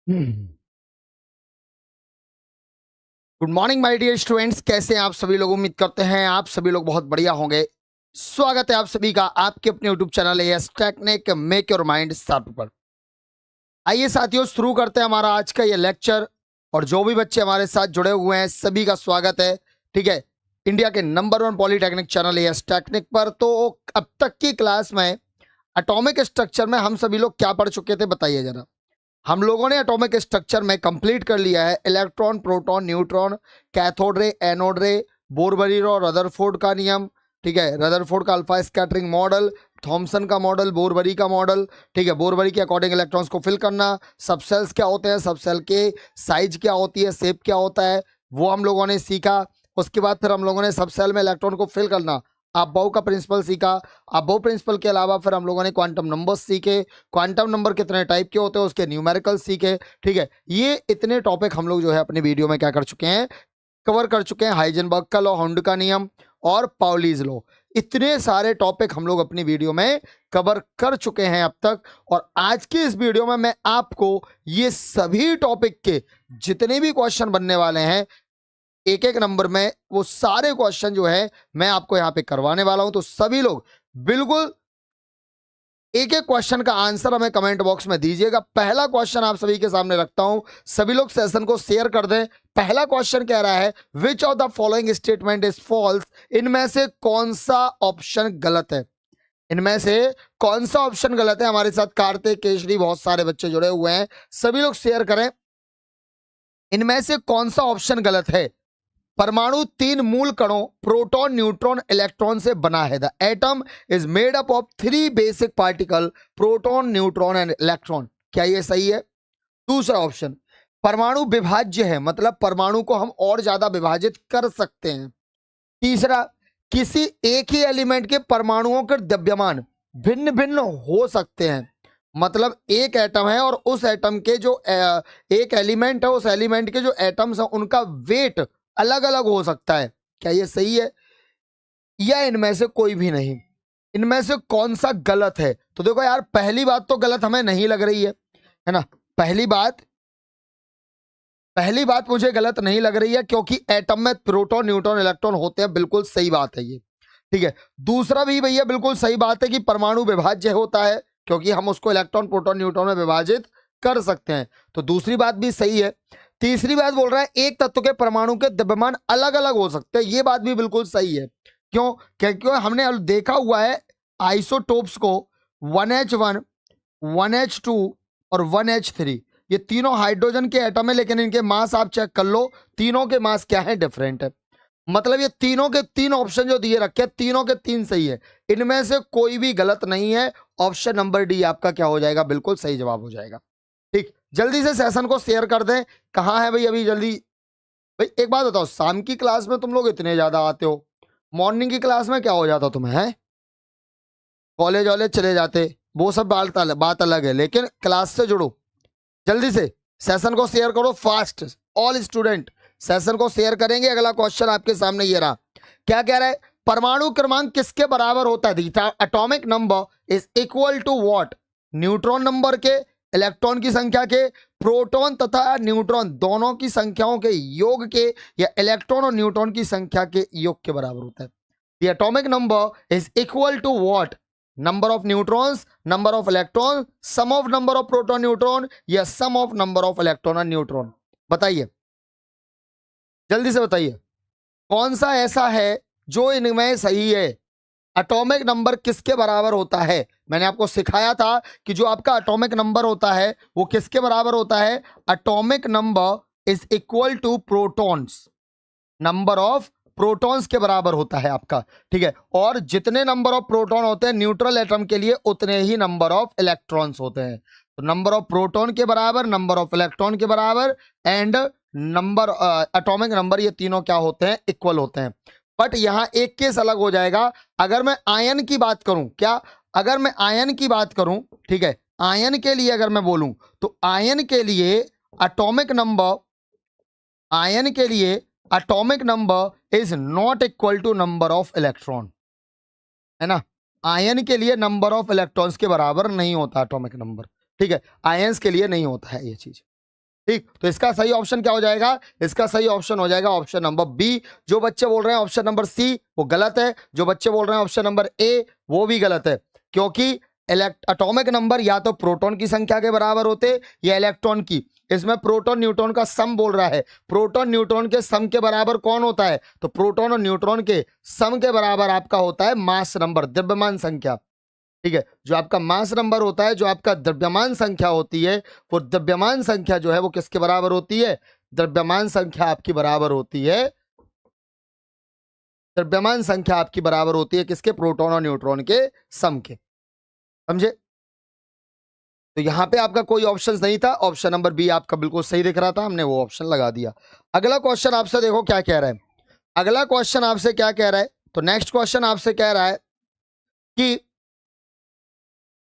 Good morning my dear students, कैसे हैं आप सभी लोग। उम्मीद करते हैं आप सभी लोग बहुत बढ़िया होंगे। स्वागत है आप सभी का आपके अपने YouTube channel as technique make your mind sharp पर। आइए साथियों, शुरू करते हैं हमारा आज का ये लेक्चर। और जो भी बच्चे हमारे साथ जुड़े हुए हैं सभी का स्वागत है। ठीक है, इंडिया के number 1 polytechnic channel as technique पर। तो अब तक की क्लास में एटॉमिक स्ट्रक्चर में हम सभी लोग क्या पढ़ चुके थे, बताइए जरा। हम लोगों ने एटॉमिक स्ट्रक्चर में कंप्लीट कर लिया है electron, proton, neutron, cathode ray, anode रे, बोरबरी और रदरफोर्ड का नियम। ठीक है, रदरफोर्ड का अल्फा स्कैटरिंग मॉडल, थॉमसन का मॉडल, बोरबरी का मॉडल। ठीक है, बोरबरी के अकॉर्डिंग इलेक्ट्रॉन्स को फिल करना। सब सेल्स क्या होते हैं, सब सेल के साइज क्या होती है, शेप क्या होता है, वो हम लोगों ने सीखा। उसके बाद फिर हम लोगों ने सब सेल में इलेक्ट्रॉन को फिल करना, अबाव का प्रिंसिपल सीखा। अबाव प्रिंसिपल के अलावा फिर हम लोगों ने क्वांटम नंबर्स सीखे। क्वांटम नंबर कितने टाइप के होते हैं उसके न्यूमेरिकल सीखे। ठीक है, ये इतने टॉपिक हम लोग जो है अपने वीडियो में क्या कर चुके हैं, कवर कर चुके हैं। हाइजेनबर्ग का लॉ, हाउंड का नियम और पाउलीज लॉ, इतने सारे टॉपिक हम लोग अपनी वीडियो में कवर कर चुके हैं अब तक। और आज की इस वीडियो में मैं आपको ये सभी टॉपिक के जितने भी क्वेश्चन बनने वाले हैं, एक एक नंबर में वो सारे क्वेश्चन जो है मैं आपको यहां पे करवाने वाला हूं। तो सभी लोग बिल्कुल एक एक क्वेश्चन का आंसर हमें कमेंट बॉक्स में दीजिएगा। पहला क्वेश्चन आप सभी के सामने रखता हूं, सभी लोग सेशन को शेयर कर दें। पहला क्वेश्चन कह रहा है, which of the following statement is false. इनमें से कौन सा ऑप्शन गलत है, इनमें से कौन सा ऑप्शन गलत है। हमारे साथ कार्तिक, केशरी, बहुत सारे बच्चे जुड़े हुए हैं, सभी लोग शेयर करें। इनमें से कौन सा ऑप्शन गलत है। परमाणु 3 मूल कणों प्रोटॉन, न्यूट्रॉन, इलेक्ट्रॉन से बना है। The atom is made up of 3 basic particle, proton, neutron and electron. क्या ये सही है। दूसरा ऑप्शन, परमाणु विभाज्य है, मतलब परमाणु को हम और ज्यादा विभाजित कर सकते हैं। तीसरा, किसी एक ही एलिमेंट के परमाणुओं के द्रव्यमान भिन्न भिन्न हो सकते हैं, मतलब एक एटम है और उस एटम के जो एक एलिमेंट है, उस एलिमेंट के जो एटम्स हैं उनका वेट अलग अलग हो सकता है। क्या ये सही है, या इनमें से कोई भी नहीं। इनमें से कौन सा गलत है। तो देखो यार, पहली बात तो गलत हमें नहीं लग रही है ना। पहली बात मुझे गलत नहीं लग रही है, क्योंकि एटम में प्रोटॉन, न्यूट्रॉन, इलेक्ट्रॉन होते हैं, बिल्कुल सही बात है ये। ठीक है, दूसरा भी भैया बिल्कुल सही बात है कि परमाणु विभाज्य होता है, क्योंकि हम उसको इलेक्ट्रॉन, प्रोटॉन, न्यूट्रॉन में विभाजित कर सकते हैं, तो दूसरी बात भी सही है। तीसरी बात बोल रहा है एक तत्व के परमाणु के द्रव्यमान अलग अलग हो सकते हैं, ये बात भी बिल्कुल सही है। क्यों, क्योंकि हमने देखा हुआ है आइसोटोप्स को 1H1, 1H2 और 1H3, ये तीनों हाइड्रोजन के एटम है, लेकिन इनके मास आप चेक कर लो, तीनों के मास क्या है, डिफरेंट है। मतलब ये तीनों के तीन ऑप्शन जो दिए रखे, तीनों के तीन सही है, इनमें से कोई भी गलत नहीं है। ऑप्शन नंबर डी आपका क्या हो जाएगा, बिल्कुल सही जवाब हो जाएगा। ठीक, जल्दी से सेशन को शेयर कर दें। कहाँ है भाई अभी, जल्दी। भाई एक बात बताओ, शाम की क्लास में तुम लोग इतने ज्यादा आते हो, मॉर्निंग की क्लास में क्या हो जाता तुम्हें है, कॉलेज वॉलेज चले जाते, वो सब बात अलग है, लेकिन क्लास से जुड़ो। जल्दी से सेशन को शेयर करो फास्ट। ऑल स्टूडेंट सेशन को शेयर करेंगे। अगला क्वेश्चन आपके सामने ये रहा, क्या कह रहा है, परमाणु क्रमांक किसके बराबर होता है। Atomic number is equal to what. Neutron number के, इलेक्ट्रॉन की संख्या के, प्रोटॉन तथा न्यूट्रॉन दोनों की संख्याओं के योग के, या इलेक्ट्रॉन और न्यूट्रॉन की संख्या के योग के बराबर होता है। The atomic number is equal to what, number of neutrons, number of electron, sum of number of proton neutron, या sum of number of electron और न्यूट्रॉन। बताइए, जल्दी से बताइए, कौन सा ऐसा है जो इनमें सही है। एटॉमिक नंबर किसके बराबर होता है। मैंने आपको सिखाया था कि जो आपका एटॉमिक नंबर होता है वो किसके बराबर होता है। Atomic number is equal to protons, number of protons के बराबर होता है आपका। ठीक है, और जितने नंबर ऑफ प्रोटॉन होते हैं न्यूट्रल एटम के लिए, उतने ही नंबर ऑफ इलेक्ट्रॉन्स होते हैं। तो नंबर ऑफ प्रोटॉन के बराबर, नंबर ऑफ इलेक्ट्रॉन के बराबर एंड नंबर एटॉमिक नंबर, ये तीनों क्या होते हैं, इक्वल होते हैं। बट यहां एक केस अलग हो जाएगा। अगर मैं आयन की बात करूं, क्या, अगर मैं आयन की बात करूं, ठीक है, आयन के लिए अगर मैं बोलूं, तो आयन के लिए एटॉमिक नंबर, आयन के लिए atomic number is not equal to number of electron, है ना। आयन के लिए नंबर ऑफ इलेक्ट्रॉन्स के बराबर नहीं होता एटॉमिक नंबर। ठीक है, आयंस के लिए नहीं होता है ये चीज। ठीक, तो इसका सही ऑप्शन क्या हो जाएगा? इसका सही ऑप्शन हो जाएगा ऑप्शन नंबर बी। जो बच्चे बोल रहे हैं ऑप्शन नंबर सी वो गलत है, जो बच्चे बोल रहे हैं ऑप्शन नंबर ए वो भी गलत है, क्योंकि एटॉमिक नंबर या तो प्रोटॉन की संख्या के बराबर होते या इलेक्ट्रॉन की। इसमें प्रोटॉन न्यूट्रॉन का सम बोल रहा है, प्रोटॉन न्यूट्रॉन के सम के बराबर कौन होता है? तो प्रोटॉन और न्यूट्रॉन के सम के बराबर आपका होता है मास नंबर, द्रव्यमान संख्या। ठीक है, जो आपका मास नंबर होता है, जो आपका द्रव्यमान संख्या होती है, वो द्रव्यमान संख्या जो है वो किसके बराबर होती है? द्रव्यमान संख्या आपकी बराबर होती है, द्रव्यमान संख्या आपकी बराबर होती है किसके? प्रोटॉन और न्यूट्रॉन के सम के। समझे? तो यहां पे आपका कोई ऑप्शन नहीं था, ऑप्शन नंबर बी आपका बिल्कुल सही दिख रहा था, हमने वो ऑप्शन लगा दिया। अगला क्वेश्चन आपसे देखो क्या कह रहा है। अगला क्वेश्चन आपसे क्या कह रहा है? तो नेक्स्ट क्वेश्चन आपसे कह रहा है कि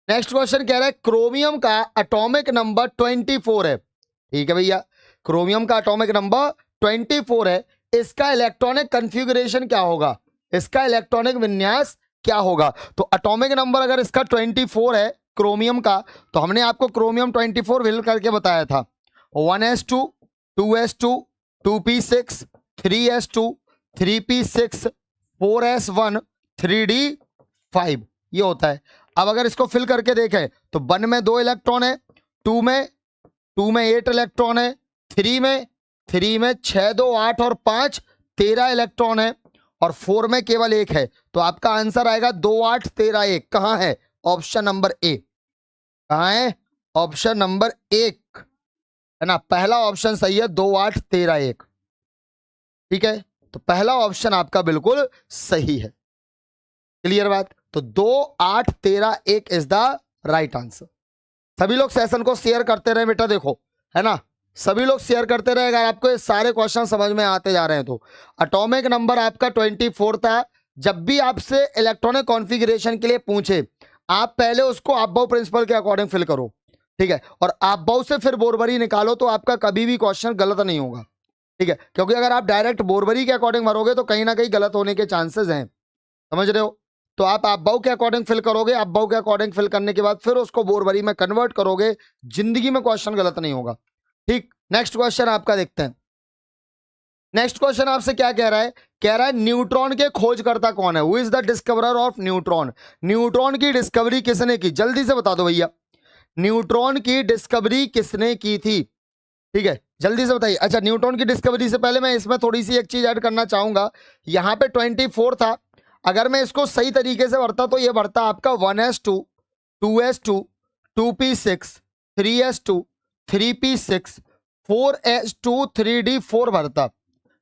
नेक्स्ट क्वेश्चन कह रहा है क्रोमियम का एटॉमिक नंबर 24 है। ठीक है भैया, क्रोमियम का एटॉमिक नंबर 24 है, इसका इलेक्ट्रॉनिक कॉन्फ़िगरेशन क्या होगा? इसका इलेक्ट्रॉनिक विन्यास क्या होगा? तो एटॉमिक नंबर अगर इसका 24 है क्रोमियम का, तो हमने आपको क्रोमियम 24 फिल करके बताया था, 1s2 2s2 2p6 3s2 3p6 4s1 3d5 ये होता है। अब अगर इसको फिल करके देखें तो 1 में 2 इलेक्ट्रॉन है, 2 में 8 इलेक्ट्रॉन है, 3 में 6 2 8 और 5 13 इलेक्ट्रॉन है, और 4 में केवल 1 है। तो आपका आंसर आएगा 2 8 13 1। कहां है? Option number A. कहां है? ऑप्शन नंबर 1 है ना, पहला ऑप्शन सही है, 2 8 13 1। ठीक है, तो पहला ऑप्शन आपका बिल्कुल सही है। क्लियर बात? तो 2 8 13 1 इज द राइट आंसर। सभी लोग सेशन को शेयर करते रहे बेटा, देखो है ना, सभी लोग शेयर करते रहे अगर आपको ये सारे क्वेश्चन समझ में आते जा रहे हैं तो। एटॉमिक नंबर आपका 24 था। जब भी आपसे इलेक्ट्रॉनिक कॉन्फ़िगरेशन के लिए पूछे, आप पहले उसको अबव प्रिंसिपल के अकॉर्डिंग फिल करो। ठीक है, और अबव से फिर बोरबरी निकालो, तो आपका कभी भी क्वेश्चन गलत नहीं होगा। ठीक है, क्योंकि अगर आप डायरेक्ट बोरबरी के अकॉर्डिंग भरोगे तो कहीं ना कहीं गलत होने के चांसेस हैं। समझ रहे हो? तो आप अबव के अकॉर्डिंग फिल करोगे, अबव के अकॉर्डिंग फिल करने के बाद फिर उसको बोरबरी में कन्वर्ट करोगे, जिंदगी में क्वेश्चन गलत नहीं होगा। ठीक, नेक्स्ट क्वेश्चन आपका देखते हैं। नेक्स्ट क्वेश्चन आपसे क्या कह रहा है? कह रहा है न्यूट्रॉन के खोजकर्ता कौन है? Who is the discoverer of neutron? Neutron की डिस्कवरी किसने की? जल्दी से बता दो भैया, न्यूट्रॉन की डिस्कवरी किसने की थी? ठीक है, जल्दी से बताइए। अच्छा, न्यूट्रॉन की डिस्कवरी से पहले मैं इसमें थोड़ी सी एक चीज ऐड करना चाहूंगा। यहां पे 24 था, अगर मैं इसको सही तरीके से भरता तो ये भरता आपका 1s2 2s2 2p6 3s2 3p6 4s2 3d4 भरता।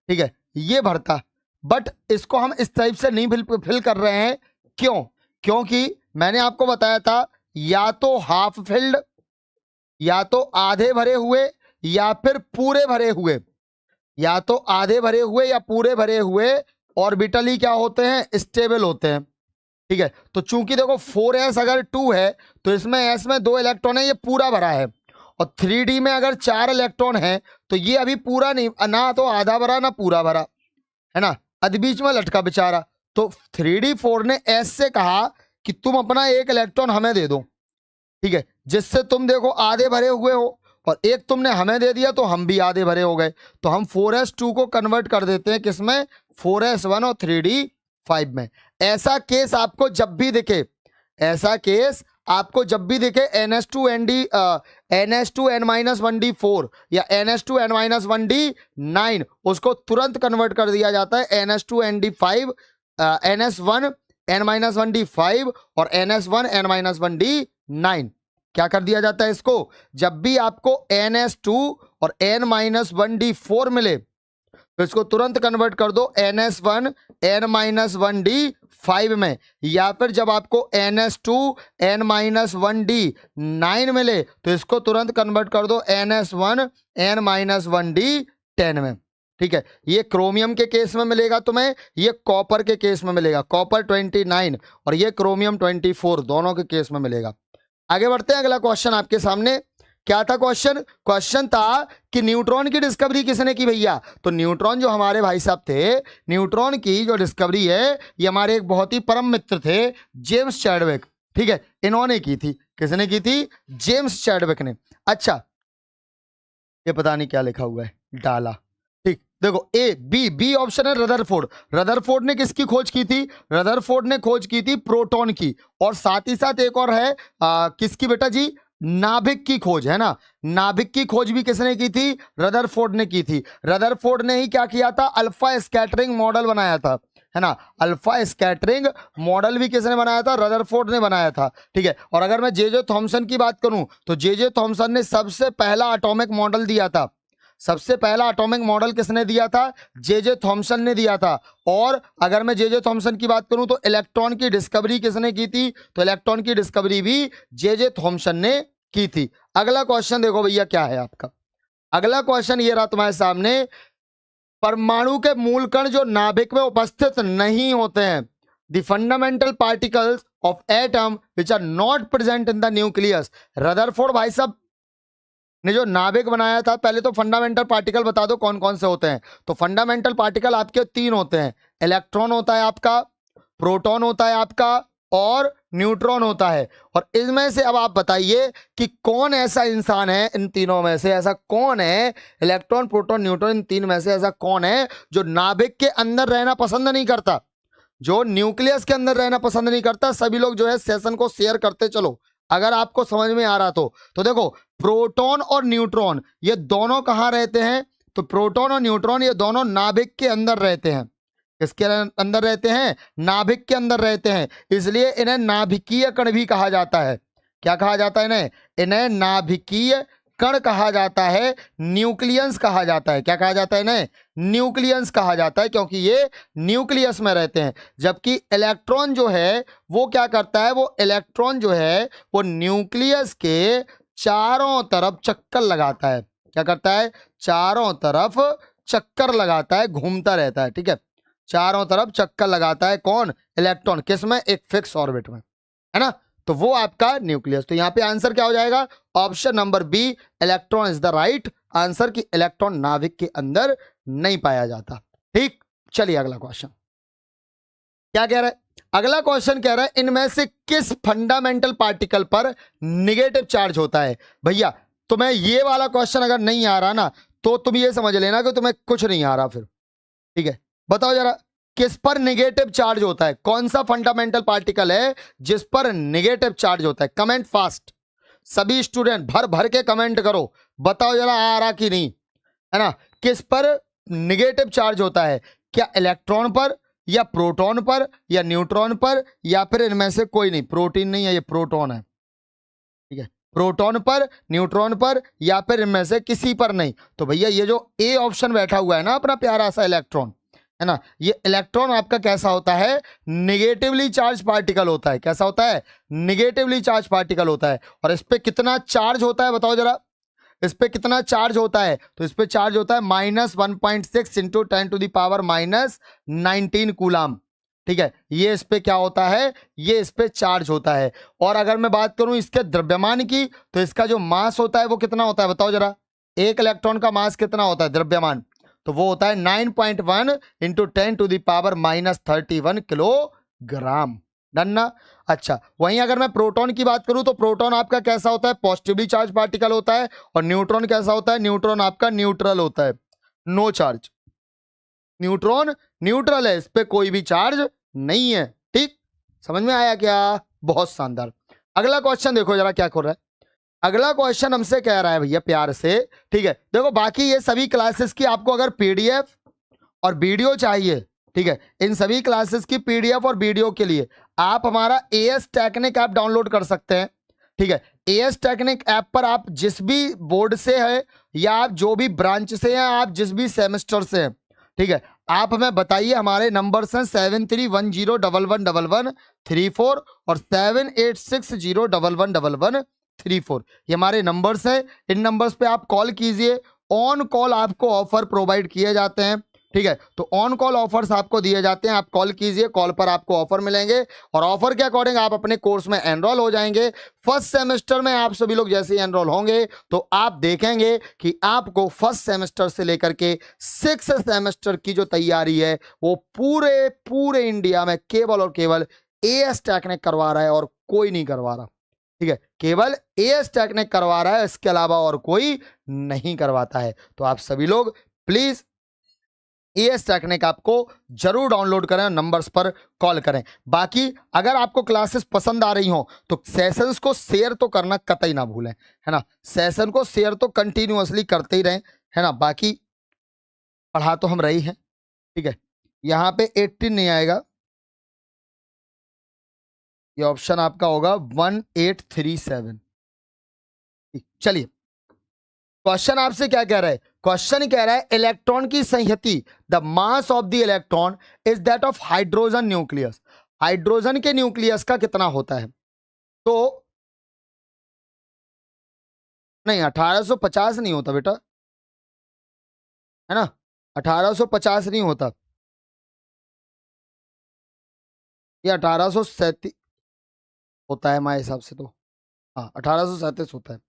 ठीक है, ये भरता, बट इसको हम इस टाइप से नहीं फिल कर रहे हैं। क्यों? क्योंकि मैंने आपको बताया था या तो हाफ फिल्ड, या तो आधे भरे हुए, या फिर पूरे भरे हुए। या तो आधे भरे हुए या पूरे भरे हुए ऑर्बिटली क्या होते हैं? स्टेबल होते हैं। ठीक है, तो चूंकि देखो 4s अगर 2 है तो इसमें s में 2 इलेक्ट्रॉन है, ये पूरा भरा है, और 3d में अगर 4 इलेक्ट्रॉन है तो ये अभी पूरा नहीं, ना तो आधा भरा ना पूरा भरा, है ना, अध बीच में लटका बेचारा। तो 3d4 ने s से कहा कि तुम अपना एक इलेक्ट्रॉन हमें दे दो। ठीक है, जिससे तुम देखो आधे भरे हुए हो, और एक तुमने हमें दे दिया तो हम भी आधे भरे हो गए। तो हम 4s2 को कन्वर्ट कर देते हैं किसमें? 4s1 और 3d5 में। ऐसा केस आपको जब भी दिखे, ऐसा केस आपको जब भी दिखे ns2n-1d4 या ns2n-1d9, उसको तुरंत कन्वर्ट कर दिया जाता है ns2nd5 ns1n-1d5 और ns1n-1d9। क्या कर दिया जाता है इसको? जब भी आपको ns2 और n-1d4 मिले तो इसको तुरंत कन्वर्ट कर दो ns1 n-1d5 में, या फिर जब आपको ns2 n-1d9 मिले तो इसको तुरंत कन्वर्ट कर दो ns1 n-1d10 में। ठीक है, ये क्रोमियम के केस में मिलेगा तुम्हें, ये कॉपर के केस में मिलेगा, कॉपर 29 और ये क्रोमियम 24 दोनों के केस में मिलेगा। आगे बढ़ते हैं, अगला क्वेश्चन आपके सामने। क्या था क्वेश्चन? क्वेश्चन था कि न्यूट्रॉन की डिस्कवरी किसने की भैया? तो न्यूट्रॉन जो हमारे भाई साहब थे, न्यूट्रॉन की जो डिस्कवरी है ये हमारे एक बहुत ही परम मित्र थे, जेम्स चैडविक। ठीक है, इन्होंने की थी। किसने की थी? जेम्स चैडविक ने। अच्छा, ये पता नहीं क्या लिखा हुआ है, डाला। ठीक, देखो ए बी ऑप्शन है रदरफोर्ड। रदरफोर्ड ने किसकी खोज की थी? रदरफोर्ड ने खोज की थी प्रोटॉन की, और साथ ही साथ एक और है किसकी बेटा जी? नाभिक की खोज, है ना। नाभिक की खोज भी किसने की थी? रदरफोर्ड ने की थी। रदरफोर्ड ने ही क्या किया था? अल्फा स्कैटरिंग मॉडल बनाया था, है ना। अल्फा स्कैटरिंग मॉडल भी किसने बनाया था? रदरफोर्ड ने बनाया था। ठीक है, और अगर मैं जे थॉमसन की बात करूं तो जे थॉमसन ने सबसे पहला एटॉमिक मॉडल दिया था। सबसे पहला एटॉमिक मॉडल किसने दिया था? जे थॉमसन ने दिया था। और अगर मैं जे थॉमसन की बात करूं तो इलेक्ट्रॉन की डिस्कवरी किसने की थी? तो इलेक्ट्रॉन की डिस्कवरी भी जे थॉमसन ने की थी। अगला क्वेश्चन देखो भैया क्या है आपका। अगला क्वेश्चन ये रहा तुम्हारे सामने, परमाणु के मूल कण जो नाभिक में उपस्थित नहीं होते हैं, the fundamental particles of atom which are not present in the nucleus. Rutherford भाई साहब ने जो नाभिक बनाया था, पहले तो फंडामेंटल पार्टिकल बता दो कौन कौन से होते हैं। तो फंडामेंटल पार्टिकल आपके 3 होते हैं, इलेक्ट्रॉन होता है आपका, प्रोटॉन होता है आपका, और न्यूट्रॉन होता है। और इसमें से अब आप बताइए कि कौन ऐसा इंसान है इन तीनों में से, ऐसा कौन है, इलेक्ट्रॉन प्रोटॉन न्यूट्रॉन, इन 3 में से ऐसा कौन है जो नाभिक के अंदर रहना पसंद नहीं करता, जो न्यूक्लियस के अंदर रहना पसंद नहीं करता। सभी लोग जो है सेशन को शेयर करते चलो अगर आपको समझ में आ रहा तो देखो प्रोटॉन और न्यूट्रॉन ये दोनों कहां रहते हैं? तो प्रोटॉन और न्यूट्रॉन ये दोनों नाभिक के अंदर रहते हैं। किसके अंदर रहते हैं? नाभिक के अंदर रहते हैं, इसलिए इन्हें नाभिकीय कण भी कहा जाता है। क्या कहा जाता है इन्हें? इन्हें नाभिकीय कण कहा जाता है, न्यूक्लियस कहा जाता है। क्या कहा जाता है इन्हें? न्यूक्लियस कहा जाता है, क्योंकि ये न्यूक्लियस में रहते हैं। जबकि इलेक्ट्रॉन जो है वो क्या करता है? वो इलेक्ट्रॉन जो है वो न्यूक्लियस के चारों तरफ चक्कर लगाता है। क्या करता है? चारों तरफ चक्कर लगाता है, घूमता रहता है। ठीक है, चारों तरफ चक्कर लगाता है कौन? इलेक्ट्रॉन। किस में? एक फिक्स ऑर्बिट में, है ना। तो वो आपका न्यूक्लियस। तो यहां पे आंसर क्या हो जाएगा? Option number B, electron is the right answer, की इलेक्ट्रॉन नाभिक के अंदर नहीं पाया जाता। ठीक, चलिए अगला क्वेश्चन क्या कह रहा है? अगला क्वेश्चन कह रहा है इनमें से किस फंडामेंटल पार्टिकल पर निगेटिव चार्ज होता है? भैया तुम्हें ये वाला क्वेश्चन अगर नहीं आ रहा ना तो तुम ये समझ लेना कि तुम्हें कुछ नहीं आ रहा फिर। ठीक है, बताओ जरा किस पर निगेटिव चार्ज होता है? कौन सा फंडामेंटल पार्टिकल है जिस पर निगेटिव चार्ज होता है? कमेंट फास्ट, सभी स्टूडेंट भर भर के कमेंट करो, बताओ जरा आ रहा कि नहीं, है ना। किस पर निगेटिव चार्ज होता है? क्या इलेक्ट्रॉन पर, या प्रोटॉन पर, या न्यूट्रॉन पर, या फिर इनमें से कोई नहीं? प्रोटीन नहीं है, ये प्रोटॉन है। ठीक है, प्रोटॉन पर, न्यूट्रॉन पर, या फिर इनमें से किसी पर नहीं। तो भैया ये जो ए ऑप्शन बैठा हुआ है ना अपना प्यारा सा इलेक्ट्रॉन, है ना, ये इलेक्ट्रॉन आपका कैसा होता है? निगेटिवली चार्ज पार्टिकल होता है। कैसा होता है? निगेटिवली चार्ज पार्टिकल होता है। और इस पे कितना चार्ज होता है बताओ जरा, इस पे कितना चार्ज होता है? तो इस पे चार्ज होता है -1.6 इंटू 10⁻⁻19 कूलाम। ठीक है, ये इस पे क्या होता है? ये इस पे चार्ज होता है। और अगर मैं बात करूं इसके द्रव्यमान की, तो इसका जो मास होता है वो कितना होता है बताओ जरा। एक इलेक्ट्रॉन का मास कितना होता है द्रव्यमान? तो वो होता है 9.1 इंटू 10⁻31 किलोग्राम। डन ना? अच्छा, वहीं अगर मैं प्रोटॉन की बात करूं तो प्रोटॉन आपका कैसा होता है? पॉजिटिवली चार्ज पार्टिकल होता है। और न्यूट्रॉन कैसा होता है? न्यूट्रॉन आपका न्यूट्रल होता है, नो चार्ज। न्यूट्रॉन न्यूट्रल है, इस पे कोई भी चार्ज नहीं है। ठीक, समझ में आया क्या? बहुत शानदार। अगला क्वेश्चन देखो जरा क्या कर रहा है। अगला क्वेश्चन हमसे कह रहा है भैया प्यार से, ठीक है, देखो बाकी ये सभी क्लासेस की आपको अगर पीडीएफ और वीडियो चाहिए, ठीक है, इन सभी क्लासेस की पीडीएफ और वीडियो के लिए आप हमारा एएस टेक्निक ऐप डाउनलोड कर सकते हैं। ठीक है, एएस टेक्निक ऐप पर आप जिस भी बोर्ड से है या आप जो भी ब्रांच से हैं, आप जिस भी सेमेस्टर से हैं, ठीक है, आप हमें बताइए। हमारे नंबर्स हैं 7310111134 और 7860111134। ये हमारे नंबर्स हैं। इन नंबर्स पे आप कॉल कीजिए। ऑन कॉल आपको ऑफर प्रोवाइड किए जाते हैं। ठीक है, तो ऑन कॉल ऑफर्स आपको दिए जाते हैं। आप कॉल कीजिए, कॉल पर आपको ऑफर मिलेंगे और ऑफर के अकॉर्डिंग आप अपने कोर्स में एनरोल हो जाएंगे। फर्स्ट सेमेस्टर में आप सभी लोग जैसे ही एनरोल होंगे तो आप देखेंगे कि आपको फर्स्ट सेमेस्टर से लेकर के 6th सेमेस्टर की जो तैयारी है वो पूरे पूरे इंडिया में केवल और केवल एएस टेक्निक करवा रहा है और कोई नहीं करवा रहा। ठीक है, केवल एएस टेक्निक करवा रहा है, इसके अलावा और कोई नहीं करवाता है। तो आप सभी लोग प्लीज एएस टेक्निक आपको जरूर डाउनलोड करें, नंबर्स पर कॉल करें। बाकी अगर आपको क्लासेस पसंद आ रही हो तो सेशंस को शेयर तो करना कतई ना भूलें, है ना। सेशन को शेयर तो कंटिन्यूअसली करते ही रहें, है ना। बाकी पढ़ा तो हम रही हैं, ठीक है। यहाँ पे 18 नहीं आएगा, ये ऑप्शन आपका होगा 1837। चलिए, क्वेश्चन आपसे क्या कह रहा है? क्वेश्चन कह रहा है इलेक्ट्रॉन की संहति, the mass of the electron is that of hydrogen nucleus. Hydrogen के न्यूक्लियस का कितना होता है? तो नहीं, 1850 नहीं होता बेटा, है ना। 1850 नहीं होता, ये 1837 होता है हमारे हिसाब से तो। हाँ, 1837 होता है।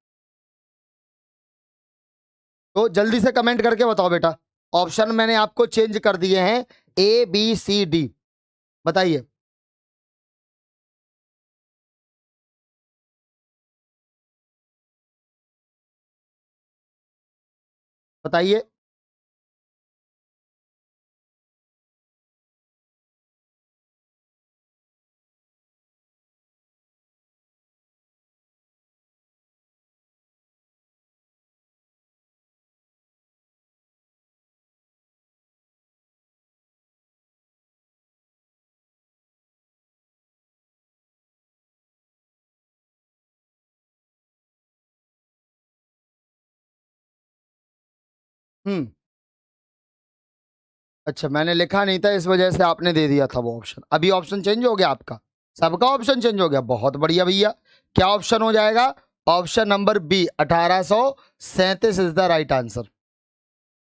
तो जल्दी से कमेंट करके बताओ बेटा। ऑप्शन मैंने आपको चेंज कर दिए हैं, ए बी सी डी, बताइए। बताइए। हम्म, अच्छा, मैंने लिखा नहीं था, इस वजह से आपने दे दिया था वो ऑप्शन। अभी ऑप्शन चेंज हो गया आपका, सबका ऑप्शन चेंज हो गया, बहुत बढ़िया भैया। क्या ऑप्शन हो जाएगा? Option number B, 1837 is the right answer.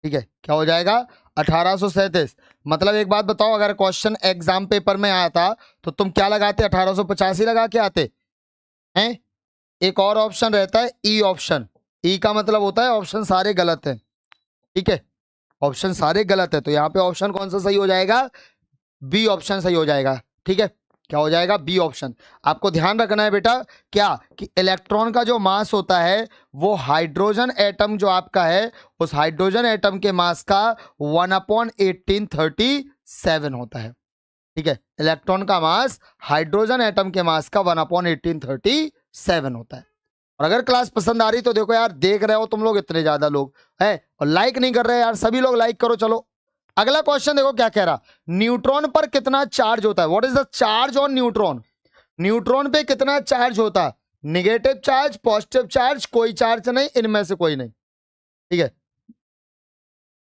ठीक है, क्या हो जाएगा? 1837। मतलब एक बात बताओ, अगर क्वेश्चन एग्जाम पेपर में आया था तो तुम क्या लगाते? 1885 लगा के आते हैं। एक और ऑप्शन रहता है ई ऑप्शन, ई का मतलब होता है ऑप्शन सारे गलत हैं, ठीक है। ऑप्शन सारे गलत है, तो यहाँ पे ऑप्शन कौन सा सही हो जाएगा? बी ऑप्शन सही हो जाएगा, ठीक है। क्या हो जाएगा? B option. आपको ध्यान रखना है बेटा, क्या कि इलेक्ट्रॉन का जो मास होता है वो हाइड्रोजन एटम जो आपका है, उस हाइड्रोजन एटम के मास का 1/1837 होता है, ठीक है। इलेक्ट्रॉन का मास हाइड्रोजन एटम के मास का 1/1837 होता है। और अगर क्लास पसंद आ रही तो देखो यार, देख रहे हो तुम लोग इतने ज्यादा लोग है और लाइक नहीं कर रहे यार, सभी लोग लाइक करो। चलो अगला क्वेश्चन देखो क्या कह रहा। न्यूट्रॉन पर कितना चार्ज होता है? What is the charge on neutron? Neutron पे कितना चार्ज होता है? निगेटिव चार्ज, पॉजिटिव चार्ज, कोई चार्ज नहीं, इनमें से कोई नहीं, ठीक है।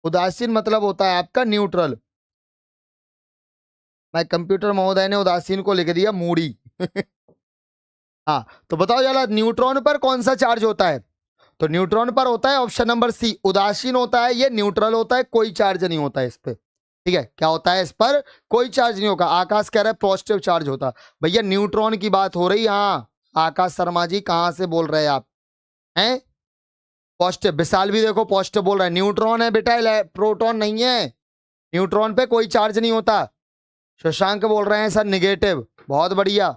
उदासीन मतलब होता है आपका न्यूट्रल। मैं कंप्यूटर महोदय ने उदासीन को लिख दिया मूडी। हाँ, तो बताओ जरा न्यूट्रॉन पर कौन सा चार्ज होता है? तो न्यूट्रॉन पर होता है ऑप्शन नंबर सी, उदासीन होता है, ये न्यूट्रल होता है, कोई चार्ज नहीं होता है इस पे, ठीक है। क्या होता है? इस पर कोई चार्ज नहीं होगा। आकाश कह रहा है पॉजिटिव चार्ज होता। भैया न्यूट्रॉन की बात हो रही, हाँ। आकाश शर्मा जी कहां से बोल रहे हैं आप? हैं? पॉजिटिव। विशाल भी देखो पॉजिटिव बोल रहा है, न्यूट्रॉन है बेटा, प्रोटॉन नहीं है। न्यूट्रॉन पे कोई चार्ज नहीं होता। शशांक बोल रहे हैं सर निगेटिव, बहुत बढ़िया।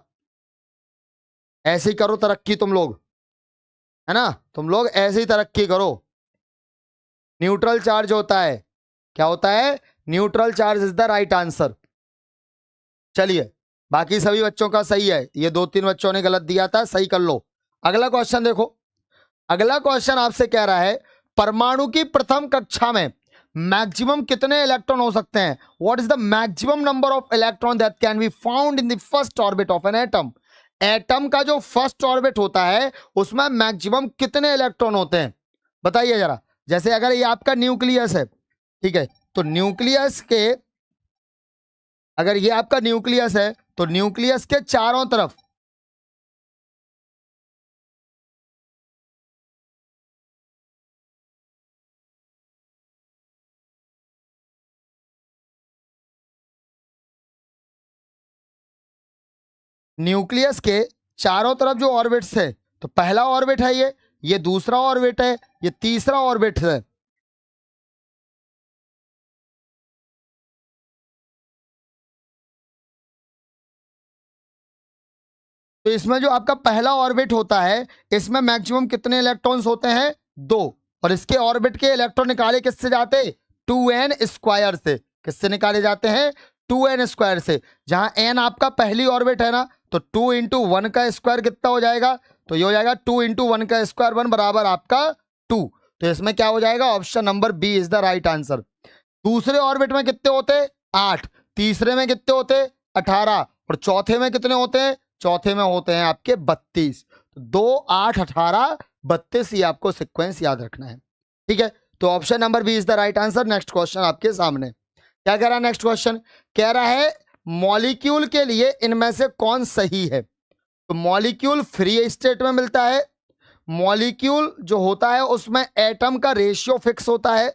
ऐसे ही करो तरक्की तुम लोग, है ना। तुम लोग ऐसे ही तरक्की करो। न्यूट्रल चार्ज होता है। क्या होता है? Neutral charge is the right answer. चलिए, बाकी सभी बच्चों का सही है, ये 2-3 बच्चों ने गलत दिया था, सही कर लो। अगला क्वेश्चन देखो। अगला क्वेश्चन आपसे कह रहा है परमाणु की प्रथम कक्षा में मैक्सिमम कितने इलेक्ट्रॉन हो सकते हैं? What is the maximum number of electron that can be found in the first orbit of an atom? Atom का जो फर्स्ट ऑर्बिट होता है उसमें मैक्सिमम कितने इलेक्ट्रॉन होते हैं? बताइए जरा। जैसे अगर ये आपका न्यूक्लियस है, ठीक है, तो न्यूक्लियस के, अगर ये आपका न्यूक्लियस है तो न्यूक्लियस के चारों तरफ न्यूक्लियस के चारों तरफ जो ऑर्बिट्स है, तो पहला ऑर्बिट है ये दूसरा ऑर्बिट है, ये तीसरा ऑर्बिट है। तो इसमें जो आपका पहला ऑर्बिट होता है, इसमें मैक्सिमम कितने इलेक्ट्रॉन्स होते हैं? 2। और इसके ऑर्बिट के इलेक्ट्रॉन निकाले किससे जाते? 2n स्क्वायर से। किससे निकाले जाते हैं? 2n स्क्वायर से। जहां n आपका पहली ऑर्बिट है ना, तो 2 इंटू 1 का स्क्वायर कितना हो जाएगा? तो ये हो जाएगा 2 इंटू 1 का स्क्वायर 1 बराबर आपका 2। तो इसमें क्या हो जाएगा? Option number B is the right answer. दूसरे ऑर्बिट में कितने होते? 8। तीसरे में कितने होते? 18। और चौथे में कितने होते हैं? चौथे में होते हैं आपके 32। तो 2, 8, 18, 32 ये आपको सीक्वेंस याद रखना है। ठीक है, तो option number B is the right answer. Next question आपके सामने क्या कह रहा है? नेक्स्ट क्वेश्चन कह रहा है मॉलिक्यूल के लिए इनमें से कौन सही है? तो मॉलिक्यूल फ्री स्टेट में मिलता है। मॉलिक्यूल जो होता है उसमें एटम का रेशियो फिक्स होता है।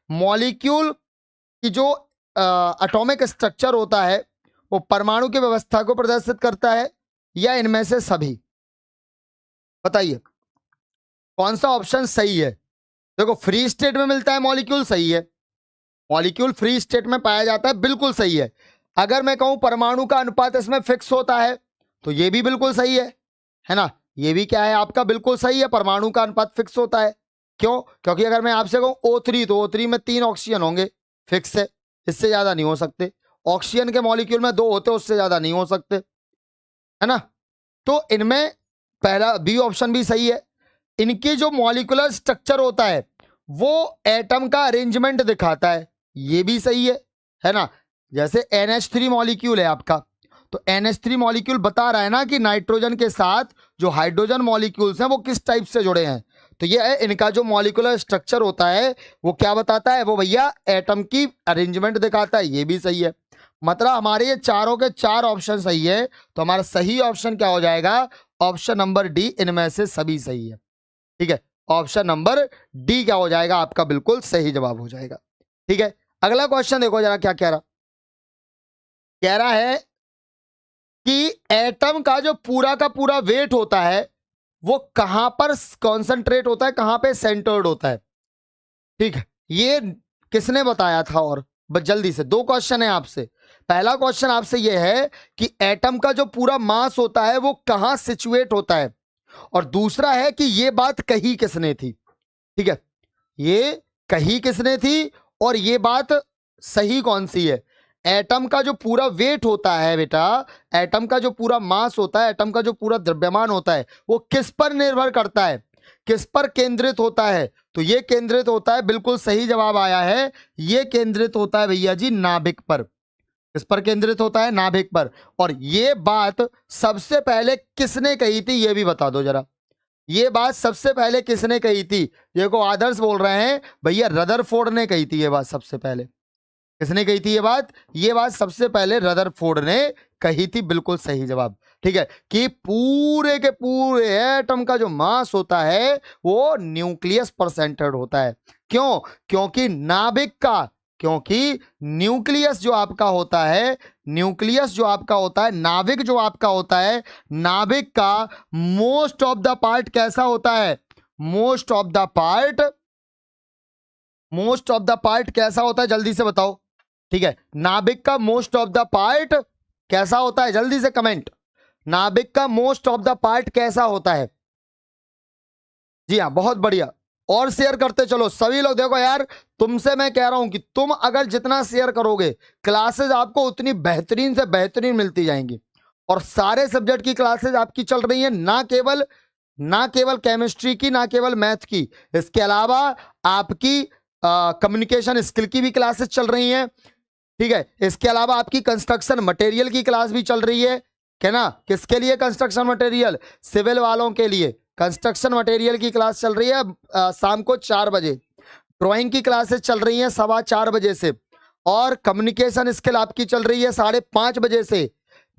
मॉलिक्यूल की जो एटॉमिक स्ट्रक्चर होता है वो परमाणु की व्यवस्था को प्रदर्शित करता है, या इनमें से सभी? बताइए कौन सा ऑप्शन सही है? देखो, फ्री स्टेट में मिलता है मॉलिक्यूल, सही है। मॉलिक्यूल फ्री स्टेट में पाया जाता है, बिल्कुल सही है। अगर मैं कहूं परमाणु का अनुपात इसमें फिक्स होता है, तो ये भी बिल्कुल सही है ना? ये भी क्या है आपका? बिल्कुल सही है, परमाणु का अनुपात फिक्स होता है। क्यों? क्योंकि अगर मैं आपसे कहूं O3, तो O3 में 3 ऑक्सीजन होंगे, फिक्स है, इससे ज्यादा नहीं हो सकते। ऑक्सीजन के मॉलिक्यूल में 2 होते, उससे ज्यादा नहीं हो सकते, है ना? तो इनमें पहला बी ऑप्शन भी सही है। इनकी जो मॉलिक्यूलर स्ट्रक्चर होता है वो एटम का अरेंजमेंट दिखाता है, ये भी सही है ना? जैसे NH3 मॉलिक्यूल है आपका, तो NH3 मॉलिक्यूल बता रहा है ना कि नाइट्रोजन के साथ जो हाइड्रोजन मॉलिक्यूल्स हैं वो किस टाइप से जुड़े हैं। तो ये है इनका जो मॉलिक्यूलर स्ट्रक्चर होता है वो क्या बताता है? वो भैया एटम की अरेंजमेंट दिखाता है, ये भी सही है। मतलब हमारे ये चारों के चार ऑप्शन सही है। तो हमारा सही ऑप्शन क्या हो जाएगा? ऑप्शन नंबर डी, इनमें से सभी सही है। ठीक है, ऑप्शन नंबर डी क्या हो जाएगा आपका? बिल्कुल सही जवाब हो जाएगा। ठीक है, अगला क्वेश्चन देखो जरा क्या कह रहा। कह रहा है कि एटम का जो पूरा का पूरा वेट होता है वो कहां पर कॉन्सेंट्रेट होता है, कहां पे सेंटर्ड होता है? ठीक है, ये किसने बताया था? और बस जल्दी से, 2 क्वेश्चन है आपसे। पहला क्वेश्चन आपसे यह है कि एटम का जो पूरा मास होता है वो कहां सिचुएट होता है, और दूसरा है कि ये बात कही किसने थी? ठीक है, ये कही किसने थी और ये बात सही कौन सी है? एटम का जो पूरा वेट होता है बेटा, एटम का जो पूरा मास होता है, एटम का जो पूरा द्रव्यमान होता है वो किस पर निर्भर करता है, किस पर केंद्रित होता है? तो ये केंद्रित होता है, बिल्कुल सही जवाब आया है, ये केंद्रित होता है भैया जी नाभिक पर। किस पर केंद्रित होता है? नाभिक पर। और ये बात सबसे पहले किसने कही थी ये भी बता दो जरा। ये बात सबसे पहले किसने कही थी? देखो आदर्श बोल रहे हैं भैया रदरफोर्ड ने कही थी ये बात सबसे पहले। किसने कही थी ये बात? ये बात सबसे पहले रदरफोर्ड ने कही थी, बिल्कुल सही जवाब। ठीक है, कि पूरे के पूरे एटम का जो मास होता है वो न्यूक्लियस पर सेंटर्ड होता है। क्यों? क्योंकि नाभिक का, क्योंकि न्यूक्लियस जो आपका होता है, न्यूक्लियस जो आपका होता है, नाभिक जो आपका होता है, नाभिक का मोस्ट ऑफ द पार्ट कैसा होता है? Most of the part, most of the part कैसा होता है? जल्दी से बताओ। ठीक है, नाभिक का मोस्ट ऑफ द पार्ट कैसा होता है? जल्दी से कमेंट। नाभिक का मोस्ट ऑफ द पार्ट कैसा होता है? जी हाँ, बहुत बढ़िया। और शेयर करते चलो सभी लोग। देखो यार, तुमसे मैं कह रहा हूं कि तुम अगर जितना शेयर करोगे क्लासेस आपको उतनी बेहतरीन से बेहतरीन मिलती जाएंगी। और सारे सब्जेक्ट की क्लासेस आपकी चल रही है, ना केवल केमिस्ट्री की, ना केवल मैथ की, इसके अलावा आपकी कम्युनिकेशन स्किल की भी क्लासेस चल रही हैं। ठीक है, इसके अलावा आपकी कंस्ट्रक्शन मटेरियल की क्लास भी चल रही है ना? किसके लिए कंस्ट्रक्शन मटेरियल? सिविल वालों के लिए कंस्ट्रक्शन मटेरियल की क्लास चल रही है शाम को 4 बजे। ड्राइंग की क्लासेस चल रही हैं 4:15 बजे से, और कम्युनिकेशन स्किल आपकी चल रही है 5:30 बजे से।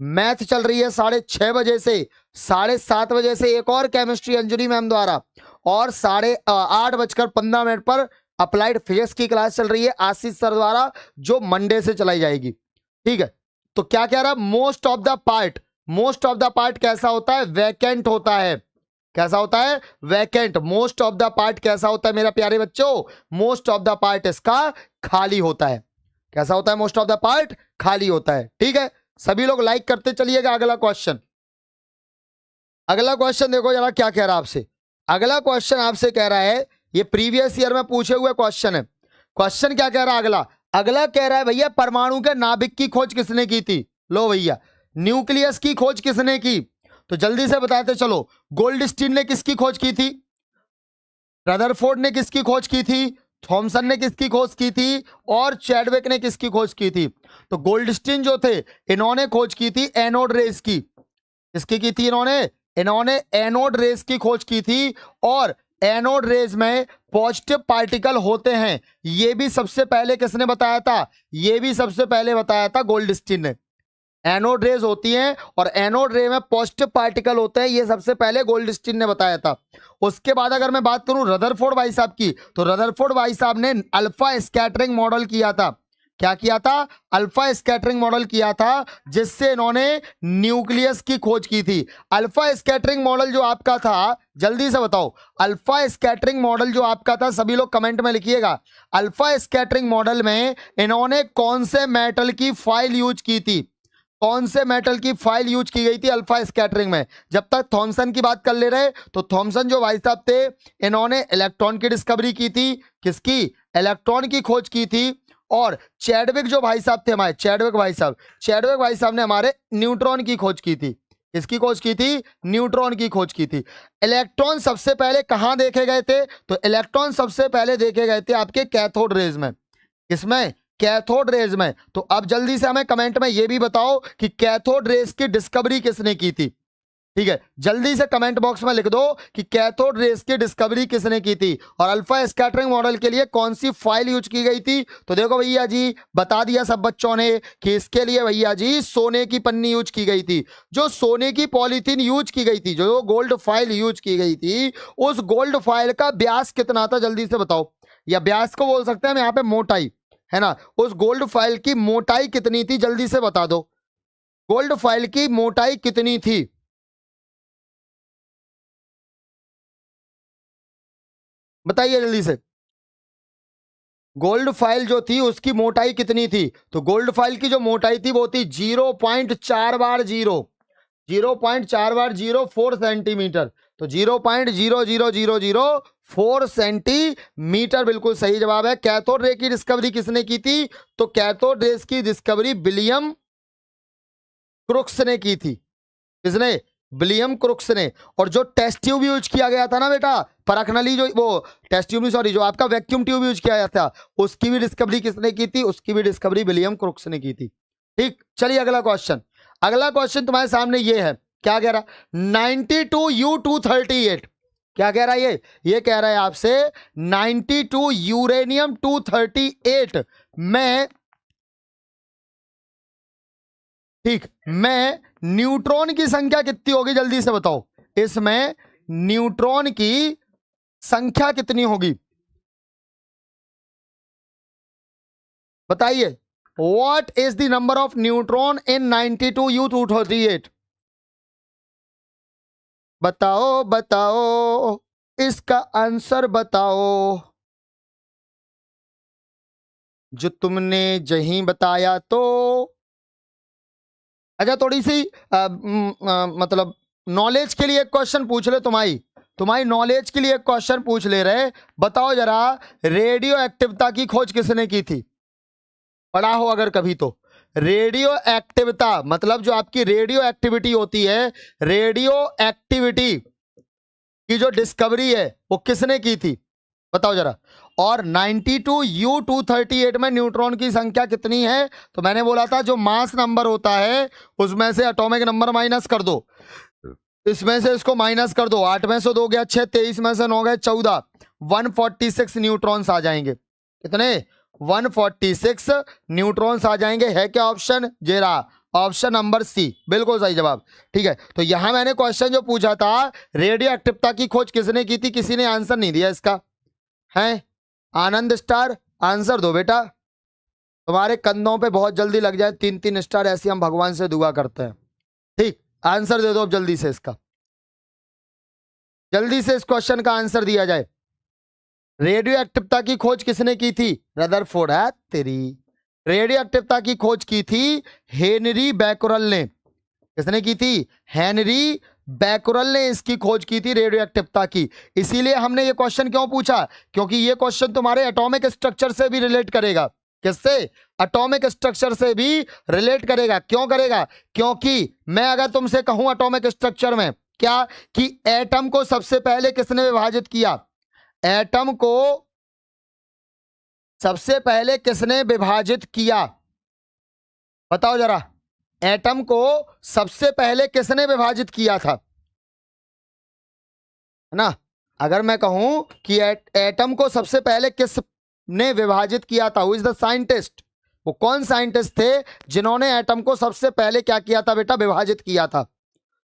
मैथ चल रही है 6:30 बजे से। 7:30 बजे से एक और केमिस्ट्री अंजलि मैम द्वारा, और 8:15 पर अप्लाइड फिजिक्स की क्लास चल रही है आशीष सर द्वारा, जो मंडे से चलाई जाएगी। ठीक है, तो क्या कह रहा है? Most of the part, most of the part कैसा होता है? वैकेंट होता है। कैसा होता है? Vacant. Most of the part कैसा होता है मेरा प्यारे बच्चों? मोस्ट ऑफ द पार्ट इसका खाली होता है। कैसा होता है? मोस्ट ऑफ द पार्ट खाली होता है। ठीक है, सभी लोग लाइक करते चलिएगा। अगला क्वेश्चन, अगला क्वेश्चन देखो जरा क्या कह रहा है आपसे। अगला क्वेश्चन आपसे कह रहा है, ये प्रीवियस ईयर में पूछे हुए क्वेश्चन है। क्वेश्चन क्या कह रहा है अगला? अगला कह रहा है भैया परमाणु के नाभिक की खोज किसने की थी? लो भैया, न्यूक्लियस की खोज किसने की? तो जल्दी से बताते चलो। गोल्डस्टीन ने किसकी खोज की थी? रदरफोर्ड ने किसकी खोज की थी? थॉमसन ने किसकी खोज की थी? और चैडविक ने किसकी खोज की थी? तो गोल्डस्टीन जो थे इन्होंने खोज की थी एनोड रेस की। किसकी की थी इन्होंने एनोड रेस की खोज की थी। और एनोड रेस में पॉजिटिव पार्टिकल होते हैं, यह भी सबसे पहले किसने बताया था? यह भी सबसे पहले बताया था गोल्डस्टीन ने। एनोड रेज होती हैं और एनोड रे में पॉजिटिव पार्टिकल होते हैं, ये सबसे पहले गोल्डस्टीन ने बताया था। उसके बाद अगर मैं बात करूं रदरफोर्ड भाई साहब की, तो रदरफोर्ड भाई साहब ने अल्फा स्कैटरिंग मॉडल किया था। क्या किया था? अल्फा स्कैटरिंग मॉडल किया था, जिससे इन्होंने न्यूक्लियस की खोज की थी। अल्फा स्कैटरिंग मॉडल जो आपका था, जल्दी से बताओ, अल्फा स्कैटरिंग मॉडल जो आपका था, सभी लोग कमेंट में लिखिएगा। अल्फा स्कैटरिंग मॉडल में इन्होंने कौन से मेटल की फाइल यूज की थी? कौन से मेटल की फाइल यूज की गई थी अल्फा स्कैटरिंग में? जब तक थॉमसन की बात कर ले रहे, तो थॉमसन जो भाई साहब थे, इन्होंने इलेक्ट्रॉन की डिस्कवरी की थी। किसकी? इलेक्ट्रॉन की खोज की थी। और चैडविक जो भाई साहब थे हमारे, चैडविक भाई साहब ने हमारे न्यूट्रॉन की खोज की थी। किसकी खोज की थी? न्यूट्रॉन की खोज की थी। इलेक्ट्रॉन सबसे पहले कहां देखे गए थे? तो इलेक्ट्रॉन सबसे पहले देखे गए थे आपके कैथोड रेज में। किसमें? कैथोड रेज में। तो अब जल्दी से हमें कमेंट में यह भी बताओ कि कैथोड रेज की डिस्कवरी किसने की थी? ठीक है, जल्दी से कमेंट बॉक्स में लिख दो कि कैथोड रेज की डिस्कवरी किसने की थी और अल्फा स्कैटरिंग मॉडल के लिए कौन सी फाइल यूज की गई थी। तो देखो भैया जी, बता दिया सब बच्चों ने कि इसके लिए भैया जी सोने की पन्नी यूज की गई थी। जो सोने की पॉलीथीन यूज की गई थी, जो गोल्ड फाइल यूज की गई थी, उस गोल्ड फाइल का व्यास कितना था? जल्दी से बताओ। या व्यास को बोल सकते हैं हम यहाँ पे मोटाई, है ना? उस गोल्ड फाइल की मोटाई कितनी थी? जल्दी से बता दो, गोल्ड फाइल की मोटाई कितनी थी? बताइए जल्दी से। गोल्ड फाइल जो थी उसकी मोटाई कितनी थी? तो गोल्ड फाइल की जो मोटाई थी वो थी 0.4 सेंटीमीटर। तो 0.00004 सेंटीमीटर बिल्कुल सही जवाब है। कैथोड रे की डिस्कवरी किसने की थी? तो कैथोड रेस की डिस्कवरी विलियम क्रुक्स ने की थी। किसने? विलियम क्रुक्स ने। और जो टेस्ट ट्यूब यूज किया गया था ना बेटा, परखनली, जो वो टेस्ट ट्यूब नहीं, सॉरी, जो आपका वैक्यूम ट्यूब यूज किया गया था, उसकी भी डिस्कवरी किसने की थी? उसकी भी डिस्कवरी विलियम क्रुक्स ने की थी। ठीक, चलिए अगला क्वेश्चन। अगला क्वेश्चन तुम्हारे सामने ये है। क्या कह रहा? 92U238। क्या कह रहा है ये कह रहा है आपसे 92 यूरेनियम 238 में, ठीक, में न्यूट्रॉन की संख्या कितनी होगी? जल्दी से बताओ, इसमें न्यूट्रॉन की संख्या कितनी होगी? बताइए। What is the number of neutron in 92U238? बताओ बताओ, इसका आंसर बताओ। जो तुमने जहीं बताया तो। अच्छा, थोड़ी सी मतलब नॉलेज के लिए एक क्वेश्चन पूछ ले। तुम्हारी नॉलेज के लिए एक क्वेश्चन पूछ ले रहे। बताओ जरा, रेडियो एक्टिविटी की खोज किसने की थी? पढ़ा हो अगर कभी तो। रेडियो एक्टिविटी मतलब जो आपकी रेडियो एक्टिविटी होती है, रेडियो एक्टिविटी की जो डिस्कवरी है वो किसने की थी? बताओ जरा। और 92U238 में न्यूट्रॉन की संख्या कितनी है? तो मैंने बोला था जो मास नंबर होता है उसमें से एटॉमिक नंबर माइनस कर दो, इसमें से इसको माइनस कर दो। 8 में से 2 गया 6, 23 में से 9 गए 14, 146 न्यूट्रॉन्स आ जाएंगे। कितने? 146 न्यूट्रॉन्स आ जाएंगे। है क्या ऑप्शन? जेरा, ऑप्शन नंबर सी बिल्कुल सही जवाब। ठीक है, तो यहां मैंने क्वेश्चन जो पूछा था, रेडियो एक्टिविटी की खोज किसने की थी, किसी ने आंसर नहीं दिया इसका। है आनंद स्टार, आंसर दो बेटा। तुम्हारे कंधों पे बहुत जल्दी लग जाए 3-3 स्टार, ऐसी हम भगवान से दुआ करते हैं। ठीक, आंसर दे दो अब जल्दी से इसका। जल्दी से इस क्वेश्चन का आंसर दिया जाए। रेडियो एक्टिविटी की खोज किसने की थी? रदरफोर्ड है तेरी। रेडियो एक्टिविटी की खोज की थी हेनरी बैकरल ने। किसने की थी? हेनरी बैकुरल ने इसकी खोज की थी, रेडियो एक्टिवता की। इसीलिए हमने ये क्वेश्चन क्यों पूछा, क्योंकि ये क्वेश्चन तुम्हारे एटॉमिक स्ट्रक्चर से भी रिलेट करेगा। किससे? एटॉमिक स्ट्रक्चर से भी रिलेट करेगा। क्यों करेगा? क्योंकि मैं अगर तुमसे कहूं एटॉमिक स्ट्रक्चर में क्या, कि एटम को सबसे पहले किसने विभाजित किया, एटम को सबसे पहले किसने विभाजित किया, बताओ जरा। एटम को सबसे पहले किसने विभाजित किया था, है ना? अगर मैं कहूं कि एटम को सबसे पहले किसने विभाजित किया था, हु इज द साइंटिस्ट, वो कौन साइंटिस्ट थे जिन्होंने एटम को सबसे पहले क्या किया था बेटा, विभाजित किया था।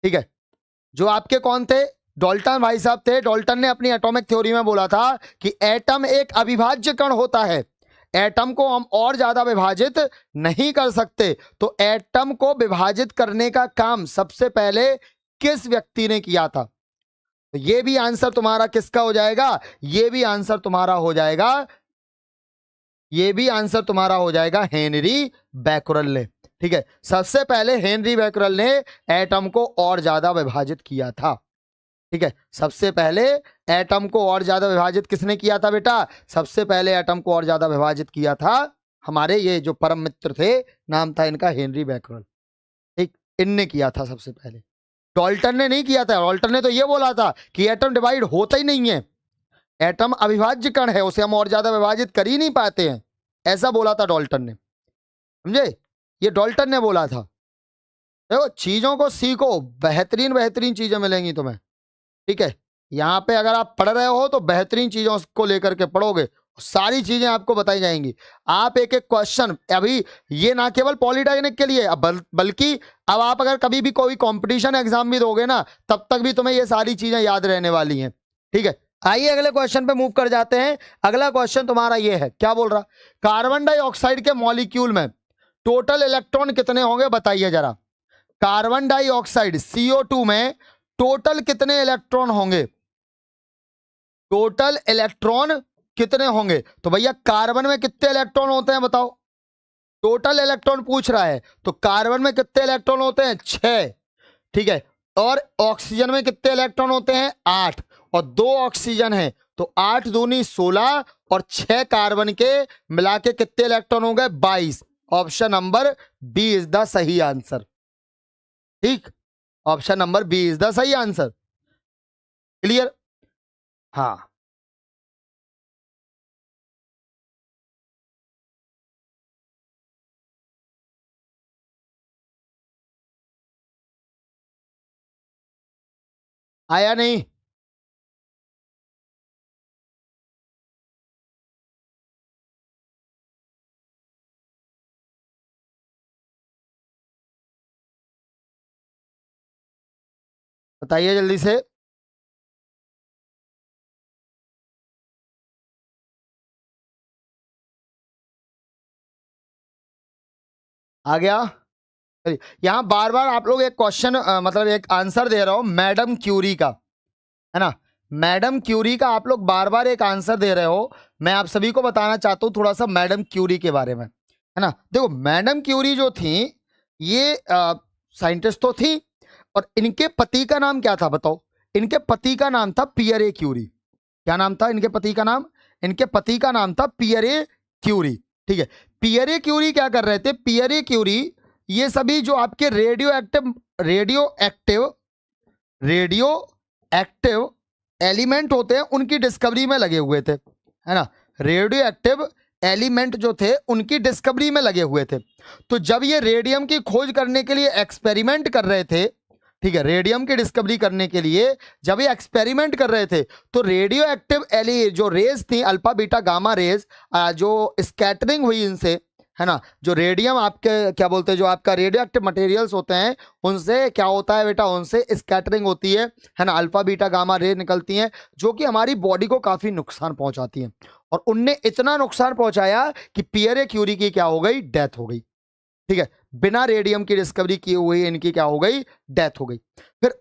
ठीक है, जो आपके कौन थे, डाल्टन भाई साहब थे। डाल्टन ने अपनी एटॉमिक थ्योरी में बोला था कि एटम एक अविभाज्य कण होता है, एटम को हम और ज्यादा विभाजित नहीं कर सकते। तो एटम को विभाजित करने का काम सबसे पहले किस व्यक्ति ने किया था? तो ये भी आंसर तुम्हारा किसका हो जाएगा, ये भी आंसर तुम्हारा हो जाएगा, ये भी आंसर तुम्हारा हो जाएगा हेनरी बैकुरल ने। ठीक है, सबसे पहले हेनरी बैकुरल ने एटम को और ज्यादा विभाजित किया था। ठीक है, सबसे पहले एटम को और ज्यादा विभाजित किसने किया था बेटा, सबसे पहले एटम को और ज्यादा विभाजित किया था हमारे ये जो परम मित्र थे, नाम था इनका हेनरी बैकुरल। ठीक, इनने किया था सबसे पहले, डाल्टन ने नहीं किया था। डाल्टन ने तो ये बोला था कि एटम डिवाइड होता ही नहीं है, एटम अविभाज्य कण है, उसे हम और ज्यादा विभाजित कर ही नहीं पाते हैं, ऐसा बोला था डाल्टन ने, समझे? ये डाल्टन ने बोला था। देखो, चीजों को सीखो, बेहतरीन बेहतरीन चीजें मिलेंगी तुम्हें। ठीक है, यहाँ पे अगर आप पढ़ रहे हो तो बेहतरीन चीजों को लेकर के पढ़ोगे, सारी चीजें आपको बताई जाएंगी। आप एक एक क्वेश्चन, अभी ये ना केवल पॉलिटेक्निक के लिए, बल्कि अब आप अगर कभी भी कोई कंपटीशन एग्जाम भी दोगे ना, तब तक भी तुम्हें ये सारी चीजें याद रहने वाली हैं। ठीक है, आइए अगले क्वेश्चन पे मूव कर जाते हैं। अगला क्वेश्चन तुम्हारा ये है, क्या बोल रहा, कार्बन डाइऑक्साइड के मॉलिक्यूल में टोटल इलेक्ट्रॉन कितने होंगे, बताइए जरा। कार्बन डाइऑक्साइड CO2 में टोटल कितने इलेक्ट्रॉन होंगे, टोटल इलेक्ट्रॉन कितने होंगे? तो भैया कार्बन में कितने इलेक्ट्रॉन होते हैं बताओ, टोटल इलेक्ट्रॉन पूछ रहा है, तो कार्बन में कितने इलेक्ट्रॉन होते हैं, 6। ठीक है, और ऑक्सीजन में कितने इलेक्ट्रॉन होते हैं, 8, और 2 ऑक्सीजन है, तो 8 दूनी 16 और 6 कार्बन के मिला के कितने इलेक्ट्रॉन हो गए, 22। Option number B is the सही आंसर। ठीक, option number B is the सही आंसर। क्लियर? हाँ, आया नहीं? बताइए जल्दी से। आ गया? यहां बार बार आप लोग एक क्वेश्चन मतलब एक आंसर दे रहा हूं, मैडम क्यूरी का, है ना? मैडम क्यूरी का आप लोग बार बार एक आंसर दे रहे हो। मैं आप सभी को बताना चाहता हूं थोड़ा सा मैडम क्यूरी के बारे में, है ना? देखो, मैडम क्यूरी जो थी, ये साइंटिस्ट तो थी, और इनके पति का नाम क्या था बताओ? इनके पति का नाम था पियरे क्यूरी। क्या नाम था इनके पति का नाम? इनके पति का नाम था पियरे क्यूरी। ठीक है, पियरे क्यूरी क्या कर रहे थे? पियरे क्यूरी ये सभी जो आपके रेडियो एक्टिव एलिमेंट होते हैं उनकी डिस्कवरी में लगे हुए थे, है ना? रेडियो एक्टिव एलिमेंट जो थे उनकी डिस्कवरी में लगे हुए थे। तो जब ये रेडियम की खोज करने के लिए एक्सपेरिमेंट कर रहे थे, ठीक है, रेडियम की डिस्कवरी करने के लिए जब ये एक्सपेरिमेंट कर रहे थे, तो रेडियो एक्टिव जो रेज थी, अल्फा बीटा गामा रेज, जो स्कैटरिंग हुई इनसे, है ना? जो रेडियम आपके क्या बोलते हैं, जो आपका रेडियो एक्टिव मटेरियल्स होते हैं, उनसे क्या होता है बेटा, उनसे स्कैटरिंग होती है ना? अल्फा बीटा गामा रे निकलती हैं, जो कि हमारी बॉडी को काफी नुकसान पहुंचाती हैं। और उनने इतना नुकसान पहुंचाया कि पियरे क्यूरी की क्या हो गई, डेथ हो गई। ठीक है, बिना रेडियम की डिस्कवरी किए हुए इनकी क्या हो गई, डेथ हो गई। फिर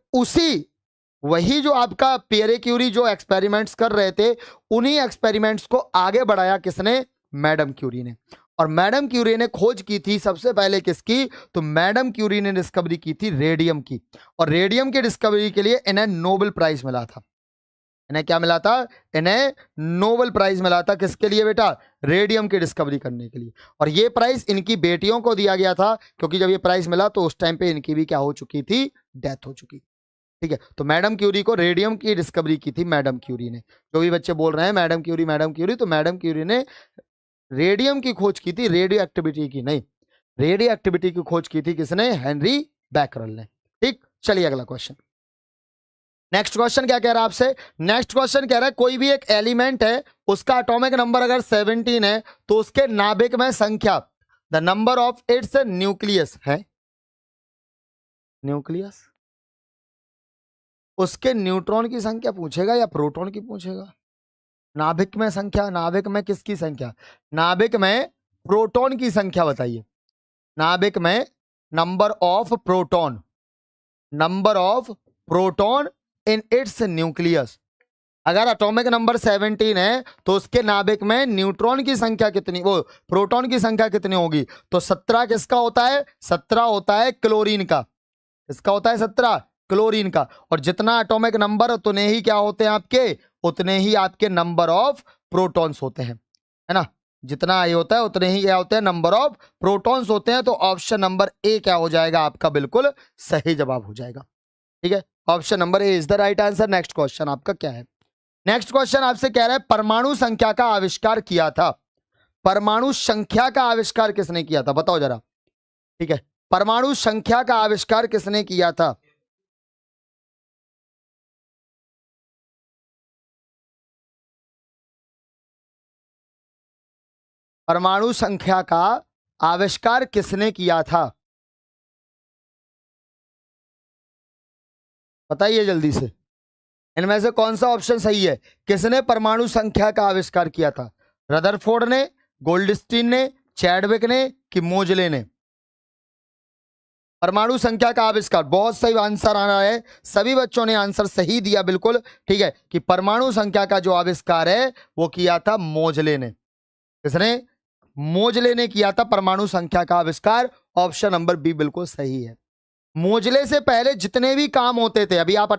वही जो आपका पियरे क्यूरी जो एक्सपेरिमेंट्स कर रहे थे, उन्हीं एक्सपेरिमेंट्स को आगे बढ़ाया किसने? मैडम क्यूरी ने। और मैडम क्यूरी ने खोज की थी सबसे पहले किसकी? तो मैडम क्यूरी ने डिस्कवरी की थी रेडियम की, और रेडियम की डिस्कवरी के लिए इन्हें नोबेल प्राइज मिला था। इन्हें क्या मिला था? इन्हें नोबेल प्राइज मिला था। किसके लिए बेटा? रेडियम की डिस्कवरी करने के लिए। और ये प्राइज इनकी बेटियों को दिया गया था, क्योंकि जब ये प्राइज मिला तो उस टाइम पे इनकी भी क्या हो चुकी थी? डेथ हो चुकी। ठीक है, तो मैडम क्यूरी को रेडियम की डिस्कवरी की थी मैडम क्यूरी ने। जो भी बच्चे बोल रहे हैं मैडम क्यूरी, तो मैडम क्यूरी ने रेडियम की खोज की थी, रेडियो एक्टिविटी की नहीं। रेडियो एक्टिविटी की खोज की थी किसने? हेनरी बैकरल ने। ठीक, चलिए अगला क्वेश्चन। नेक्स्ट क्वेश्चन क्या कह रहा है आपसे? नेक्स्ट क्वेश्चन कह रहा है कोई भी एक एलिमेंट है, उसका एटॉमिक नंबर अगर 17 है तो उसके नाभिक में संख्या, the number of its nucleus है, न्यूक्लियस, उसके न्यूट्रॉन की संख्या पूछेगा या प्रोटॉन की पूछेगा? नाभिक में संख्या, नाभिक में किसकी संख्या? नाभिक में प्रोटॉन की संख्या बताइए। नाभिक में number of proton, number of proton in its nucleus. अगर एटॉमिक नंबर 17 है तो उसके नाभिक में न्यूट्रॉन की संख्या कितनी, वो प्रोटॉन की संख्या कितनी होगी? तो 17 किसका होता है? 17 होता है क्लोरीन का। किसका होता है? 17 क्लोरीन का। और जितना एटॉमिक नंबर उतने ही क्या होते हैं आपके? उतने ही आपके नंबर ऑफ प्रोटॉन्स होते हैं, है ना। जितना ये होता है उतने ही क्या होते हैं? नंबर ऑफ प्रोटॉन्स होते हैं। तो ऑप्शन नंबर ए क्या हो जाएगा आपका? बिल्कुल सही जवाब हो जाएगा। ठीक है, option number A is the right answer. Next question आपका क्या है? नेक्स्ट क्वेश्चन आपसे कह रहा है परमाणु संख्या का आविष्कार किया था। परमाणु संख्या का आविष्कार किसने किया था? बताओ जरा। ठीक है, परमाणु संख्या का आविष्कार किसने किया था? परमाणु संख्या का आविष्कार किसने किया था? बताइए जल्दी से, इनमें से कौन सा ऑप्शन सही है? किसने परमाणु संख्या का आविष्कार किया था? रदरफोर्ड ने, गोल्डस्टीन ने, चैडविक ने कि मोजले ने? परमाणु संख्या का आविष्कार, बहुत सही आंसर आ रहा है। सभी बच्चों ने आंसर सही दिया बिल्कुल। ठीक है, कि परमाणु संख्या का जो आविष्कार है वो किया था मोजले ने। किसने? मोजले ने किया था परमाणु संख्या का आविष्कार। ऑप्शन नंबर बी बिल्कुल सही है। मोजले से पहले जितने भी काम होते थे, अभी आप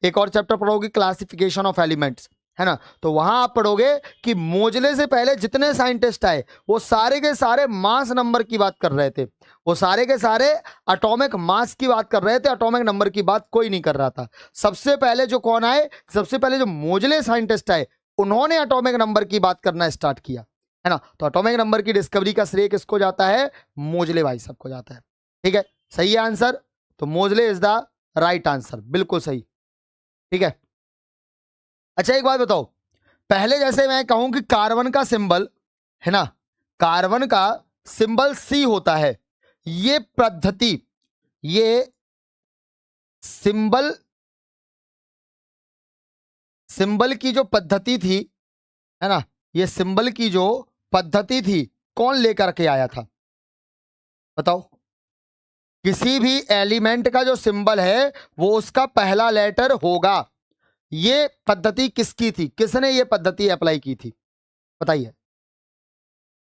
एक और चैप्टर पढ़ोगे क्लासिफिकेशन ऑफ एलिमेंट्स, है ना, तो वहां आप पढ़ोगे कि मोजले से पहले जितने साइंटिस्ट आए वो सारे के सारे मास नंबर की बात कर रहे थे। वो सारे के सारे एटॉमिक मास की बात कर रहे थे, एटॉमिक नंबर की बात कोई नहीं कर रहा था। सबसे पहले जो कौन आए? सबसे पहले जो मोजले साइंटिस्ट आए उन्होंने एटॉमिक नंबर की बात करना स्टार्ट किया, है ना। तो एटॉमिक नंबर की डिस्कवरी का श्रेय किसको जाता है? मोजले भाई साहब को जाता है। ठीक है, सही है आंसर। तो मोजले इज द राइट आंसर, बिल्कुल सही। ठीक है, अच्छा एक बात बताओ, पहले जैसे मैं कहूं कि कार्बन का सिंबल, है ना, कार्बन का सिंबल सी होता है, ये पद्धति, ये सिंबल, सिंबल की जो पद्धति थी, है ना, ये सिंबल की जो पद्धति थी कौन लेकर के आया था? बताओ। किसी भी एलिमेंट का जो सिंबल है वो उसका पहला लेटर होगा। ये पद्धति किसकी थी? किसने ये पद्धति अप्लाई की थी? बताइए।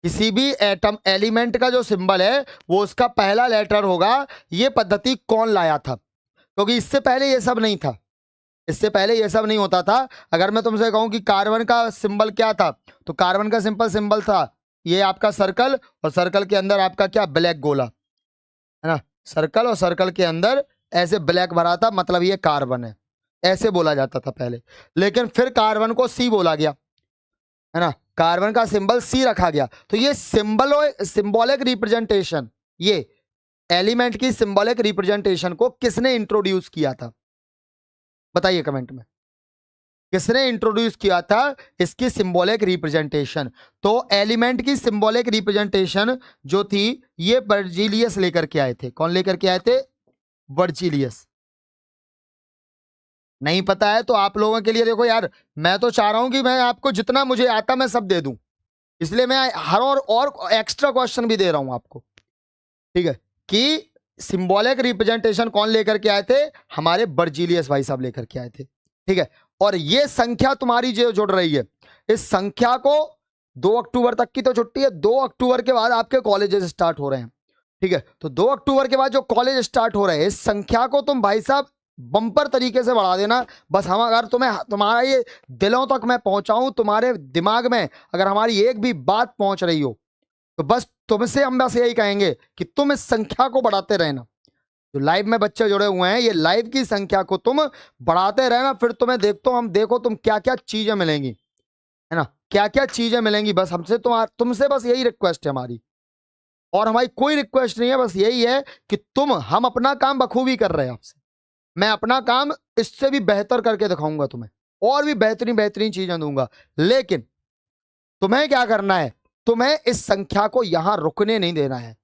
किसी भी एटम एलिमेंट का जो सिंबल है वो उसका पहला लेटर होगा। ये पद्धति कौन लाया था? क्योंकि इससे पहले ये सब नहीं था, इससे पहले ये सब नहीं होता था। अगर मैं तुमसे कहूं कि कार्बन का सिंबल क्या था, तो कार्बन का सिंपल सिंबल था ये आपका सर्कल, और सर्कल के अंदर आपका क्या? ब्लैक गोला, है ना। सर्कल और सर्कल के अंदर ऐसे ब्लैक भरा था, मतलब ये कार्बन है, ऐसे बोला जाता था पहले। लेकिन फिर कार्बन को सी बोला गया, है ना, कार्बन का सिंबल सी रखा गया। तो ये सिंबॉलिक रिप्रेजेंटेशन, ये एलिमेंट की सिंबॉलिक रिप्रेजेंटेशन को किसने इंट्रोड्यूस किया था? बताइए कमेंट में, किसने इंट्रोड्यूस किया था इसकी सिंबॉलिक रिप्रेजेंटेशन? तो एलिमेंट की सिंबॉलिक रिप्रेजेंटेशन जो थी ये वर्जिलियस लेकर के आए थे। कौन लेकर के आए थे? वर्जिलियस। नहीं पता है तो आप लोगों के लिए देखो यार, मैं तो चाह रहा हूं कि मैं आपको जितना मुझे आता मैं सब दे दूं, इसलिए मैं हर और एक्स्ट्रा क्वेश्चन भी दे रहा हूं आपको। ठीक है, कि सिंबॉलिक रिप्रेजेंटेशन कौन लेकर के आए थे? हमारे वर्जिलियस भाई साहब लेकर के आए थे। ठीक है, और ये संख्या तुम्हारी जो जुड़ रही है, इस संख्या को 2 अक्टूबर तक की तो छुट्टी है, 2 अक्टूबर के बाद आपके कॉलेजेस स्टार्ट हो रहे हैं, ठीक है। तो 2 अक्टूबर के बाद जो कॉलेज स्टार्ट हो रहे हैं, इस संख्या को तुम भाई साहब बम्पर तरीके से बढ़ा देना। बस हम अगर तुम्हारा ये दिलों तक मैं पहुंचाऊं, तुम्हारे दिमाग में अगर हमारी एक भी बात पहुंच रही हो, तो बस तुमसे हम बस यही कहेंगे कि तुम इस संख्या को बढ़ाते रहना। जो लाइव में बच्चे जुड़े हुए हैं, ये लाइव की संख्या को तुम बढ़ाते रहना, फिर तुम्हें देखो तुम क्या क्या चीजें मिलेंगी, है ना, क्या क्या चीजें मिलेंगी। बस हमसे तुमसे बस यही रिक्वेस्ट है हमारी, और हमारी कोई रिक्वेस्ट नहीं है, बस यही है कि हम अपना काम बखूबी कर रहे हैं आपसे, मैं अपना काम इससे भी बेहतर करके दिखाऊंगा तुम्हें, और भी बेहतरीन बेहतरीन चीजें दूंगा। लेकिन तुम्हें क्या करना है, तुम्हें इस संख्या को यहां रुकने नहीं देना है।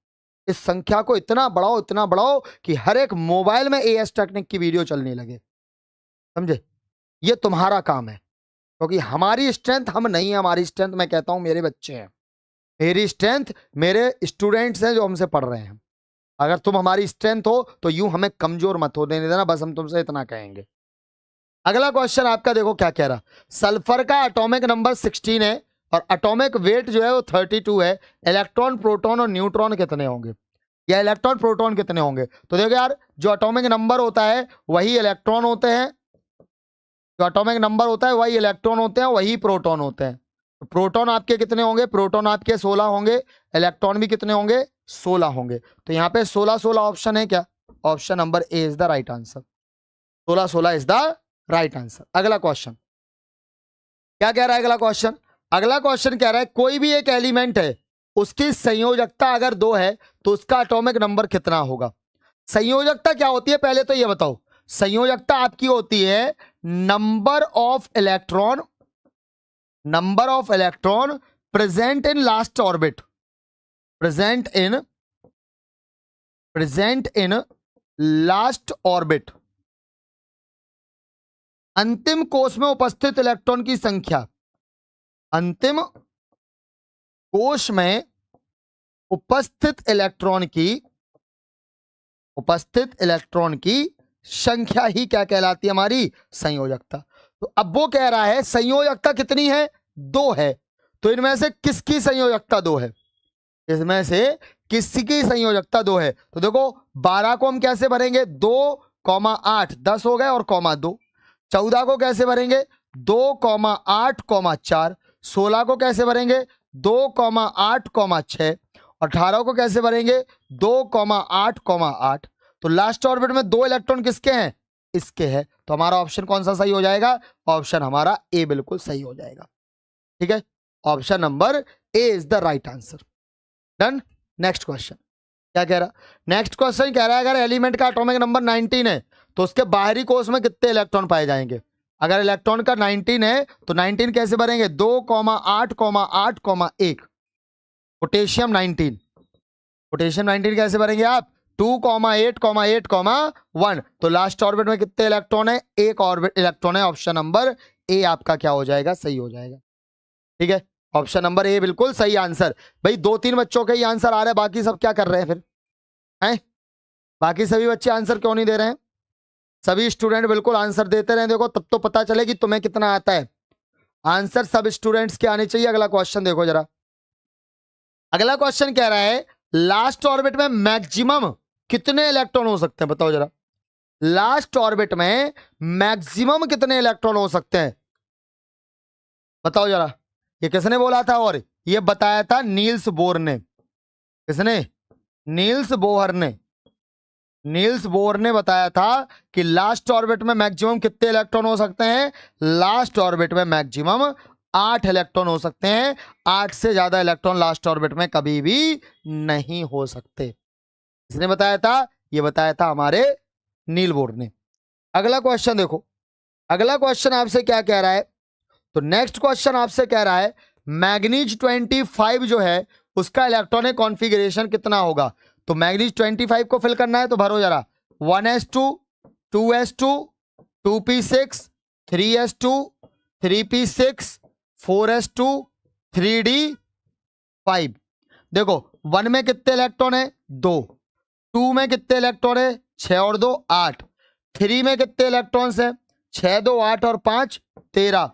इस संख्या को इतना बढ़ाओ कि हर एक मोबाइल में एएस टेक्निक की वीडियो चलने लगे, समझे। ये तुम्हारा काम है, क्योंकि हमारी स्ट्रेंथ हम नहीं है, हमारी स्ट्रेंथ मैं कहता हूं मेरे बच्चे हैं, मेरी स्ट्रेंथ मेरे स्टूडेंट्स हैं जो हमसे पढ़ रहे हैं। अगर तुम हमारी स्ट्रेंथ हो तो यूं हमें कमजोर मत होने देना, बस हम तुमसे इतना कहेंगे। अगला क्वेश्चन आपका देखो क्या कह रहा। सल्फर का एटॉमिक नंबर 16 है और एटॉमिक वेट जो है वो 32 है। इलेक्ट्रॉन, प्रोटॉन और न्यूट्रॉन कितने होंगे, या इलेक्ट्रॉन प्रोटॉन कितने होंगे। तो देखो यार, जो एटॉमिक नंबर होता है वही इलेक्ट्रॉन होते हैं, जो एटॉमिक नंबर होता है वही इलेक्ट्रॉन होते हैं, वही प्रोटॉन होते हैं। तो प्रोटॉन आपके कितने होंगे, प्रोटॉन आपके 16 होंगे, इलेक्ट्रॉन भी कितने होंगे, 16 होंगे। तो यहाँ पे 16 ऑप्शन है क्या, option number A is the right answer. 16 is the right answer. अगला क्वेश्चन क्या कह रहा है, अगला क्वेश्चन कह रहा है कोई भी एक एलिमेंट है, उसकी संयोजकता अगर 2 है तो उसका एटॉमिक नंबर कितना होगा। संयोजकता क्या होती है पहले तो ये बताओ। संयोजकता आपकी होती है number of electron present in last orbit, present in last orbit, अंतिम कोश में उपस्थित इलेक्ट्रॉन की संख्या, अंतिम कोश में उपस्थित इलेक्ट्रॉन की संख्या ही क्या कहलाती है, हमारी संयोजकता। तो अब वो कह रहा है संयोजकता कितनी है, 2 है। तो इनमें से किसकी संयोजकता 2 है, इसमें से किसकी संयोजकता 2 है। तो देखो 12 को हम कैसे भरेंगे, 2,8 10 हो गए और कॉमा 2। 14 को कैसे भरेंगे, 2,8,4। 16 को कैसे भरेंगे, 2,8,6। 18 को कैसे भरेंगे, 2,8,8। तो लास्ट ऑर्बिट में 2 इलेक्ट्रॉन किसके हैं, इसके हैं। तो हमारा ऑप्शन कौन सा सही हो जाएगा, ऑप्शन हमारा ए बिल्कुल सही हो जाएगा। ठीक है, option number A is the right answer. Done. Next question क्या कह रहा, नेक्स्ट क्वेश्चन कह रहा है अगर एलिमेंट का एटॉमिक नंबर 19 है तो उसके बाहरी कोश में कितने इलेक्ट्रॉन पाए जाएंगे। अगर इलेक्ट्रॉन का 19 है तो 19 कैसे भरेंगे, 2,8,8,1। पोटेशियम 19 कैसे भरेंगे आप, 2,8,8,1। तो लास्ट ऑर्बिट में कितने इलेक्ट्रॉन है, एक ऑर्बिट इलेक्ट्रॉन है। ऑप्शन नंबर ए आपका क्या हो जाएगा, सही हो जाएगा। ठीक है, ऑप्शन नंबर ए बिल्कुल सही आंसर। भाई 2-3 बच्चों के ही आंसर आ रहे हैं, बाकी सब क्या कर रहे हैं फिर हैं, बाकी सभी बच्चे आंसर क्यों नहीं दे रहे हैं। सभी स्टूडेंट बिल्कुल आंसर देते रहे, देखो तब तो पता चले कि तुम्हें कितना आता है। आंसर सब स्टूडेंट्स के आने चाहिए। अगला क्वेश्चन देखो जरा, अगला क्वेश्चन कह रहा है लास्ट ऑर्बिट में मैक्सिमम कितने इलेक्ट्रॉन हो सकते हैं, बताओ जरा। लास्ट ऑर्बिट में मैक्सिमम कितने इलेक्ट्रॉन हो सकते हैं, बताओ जरा। ये किसने बोला था, और ये बताया था नील्स बोर ने। किसने, नील्स बोर ने बताया था कि लास्ट ऑर्बिट में मैक्सिमम कितने इलेक्ट्रॉन हो सकते हैं। लास्ट ऑर्बिट में मैक्सिमम 8 इलेक्ट्रॉन हो सकते हैं। 8 से ज्यादा इलेक्ट्रॉन लास्ट ऑर्बिट में कभी भी नहीं हो सकते। किसने बताया था, ये बताया था हमारे नील बोर ने। अगला क्वेश्चन देखो, अगला क्वेश्चन आपसे क्या कह रहा है। तो नेक्स्ट क्वेश्चन आपसे कह रहा है मैग्नीज 25 जो है उसका इलेक्ट्रॉनिक कॉन्फ़िगरेशन कितना होगा। तो मैग्नीज 25 को फिल करना है, तो भरो जरा। 1s2 2s2 2p6 3s2 3p6 4s2 3d5। देखो 1 में कितने इलेक्ट्रॉन है, 2। 2 में कितने इलेक्ट्रॉन है, 6 और 2 8। 3 में कितने इलेक्ट्रॉन्स है, 6 2 8 और 5 13।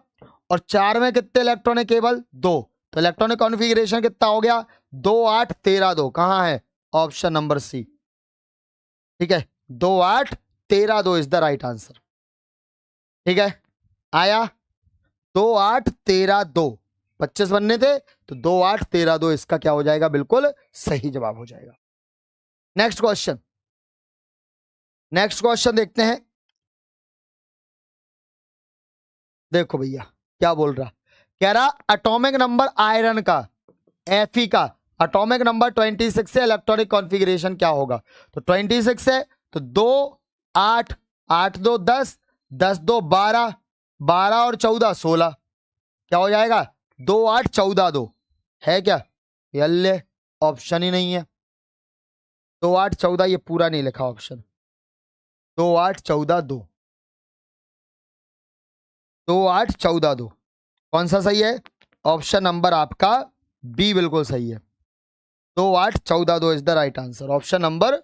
और 4 में कितने इलेक्ट्रॉन है, केवल 2। तो इलेक्ट्रॉनिक कॉन्फ़िगरेशन कितना हो गया? 2 8 13 2 कहां है? Option number C. ठीक है, 2 8 13 2 इज द राइट आंसर। ठीक है, आया 2 8 13 2, 25 बनने थे तो 2 8 13 2 इसका क्या हो जाएगा? बिल्कुल सही जवाब हो जाएगा। नेक्स्ट क्वेश्चन, नेक्स्ट क्वेश्चन देखते हैं। देखो भैया क्या बोल रहा, कह रहा एटॉमिक नंबर आयरन का, Fe का एटॉमिक नंबर 26 से इलेक्ट्रॉनिक कॉन्फ़िगरेशन क्या होगा? तो 26 है तो 2 8 8 2 10 10 2 12 12 और 14 16, क्या हो जाएगा? 2 8 14 2 है क्या? यल्ले ऑप्शन ही नहीं है। 2 8 14 ये पूरा नहीं लिखा ऑप्शन। 2 8 14 2, 2 8 14 2 कौन सा सही है? ऑप्शन नंबर आपका बी बिल्कुल सही है। 2 8 14 2 is the right answer. Option number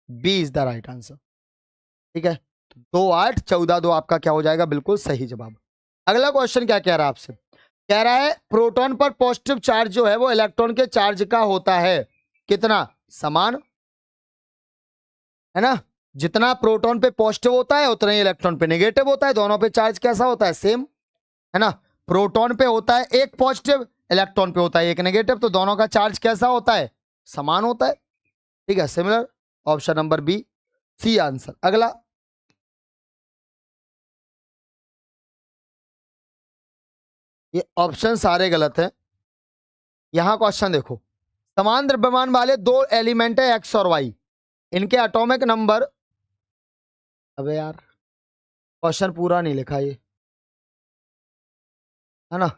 B is the right answer. ठीक है, 2 8 14 2 आपका क्या हो जाएगा? बिल्कुल सही जवाब। अगला क्वेश्चन क्या कह रहा है आपसे? कह रहा है प्रोटॉन पर पॉजिटिव चार्ज जो है वो इलेक्ट्रॉन के चार्ज का होता है कितना? समान, है ना? जितना प्रोटॉन पे पॉजिटिव होता है उतना ही इलेक्ट्रॉन पे नेगेटिव होता है। दोनों पे चार्ज कैसा होता है? सेम, है ना? प्रोटॉन पे होता है एक पॉजिटिव, इलेक्ट्रॉन पे होता है एक नेगेटिव, तो दोनों का चार्ज कैसा होता है? समान होता है। ठीक है, similar. Option number B C answer. अगला, ये ऑप्शन सारे गलत हैं। यहां क्वेश्चन देखो, समान द्रव्यमान वाले दो एलिमेंट है एक्स और वाई, इनके एटॉमिक नंबर, अबे यार क्वेश्चन पूरा नहीं लिखा ये, है ना?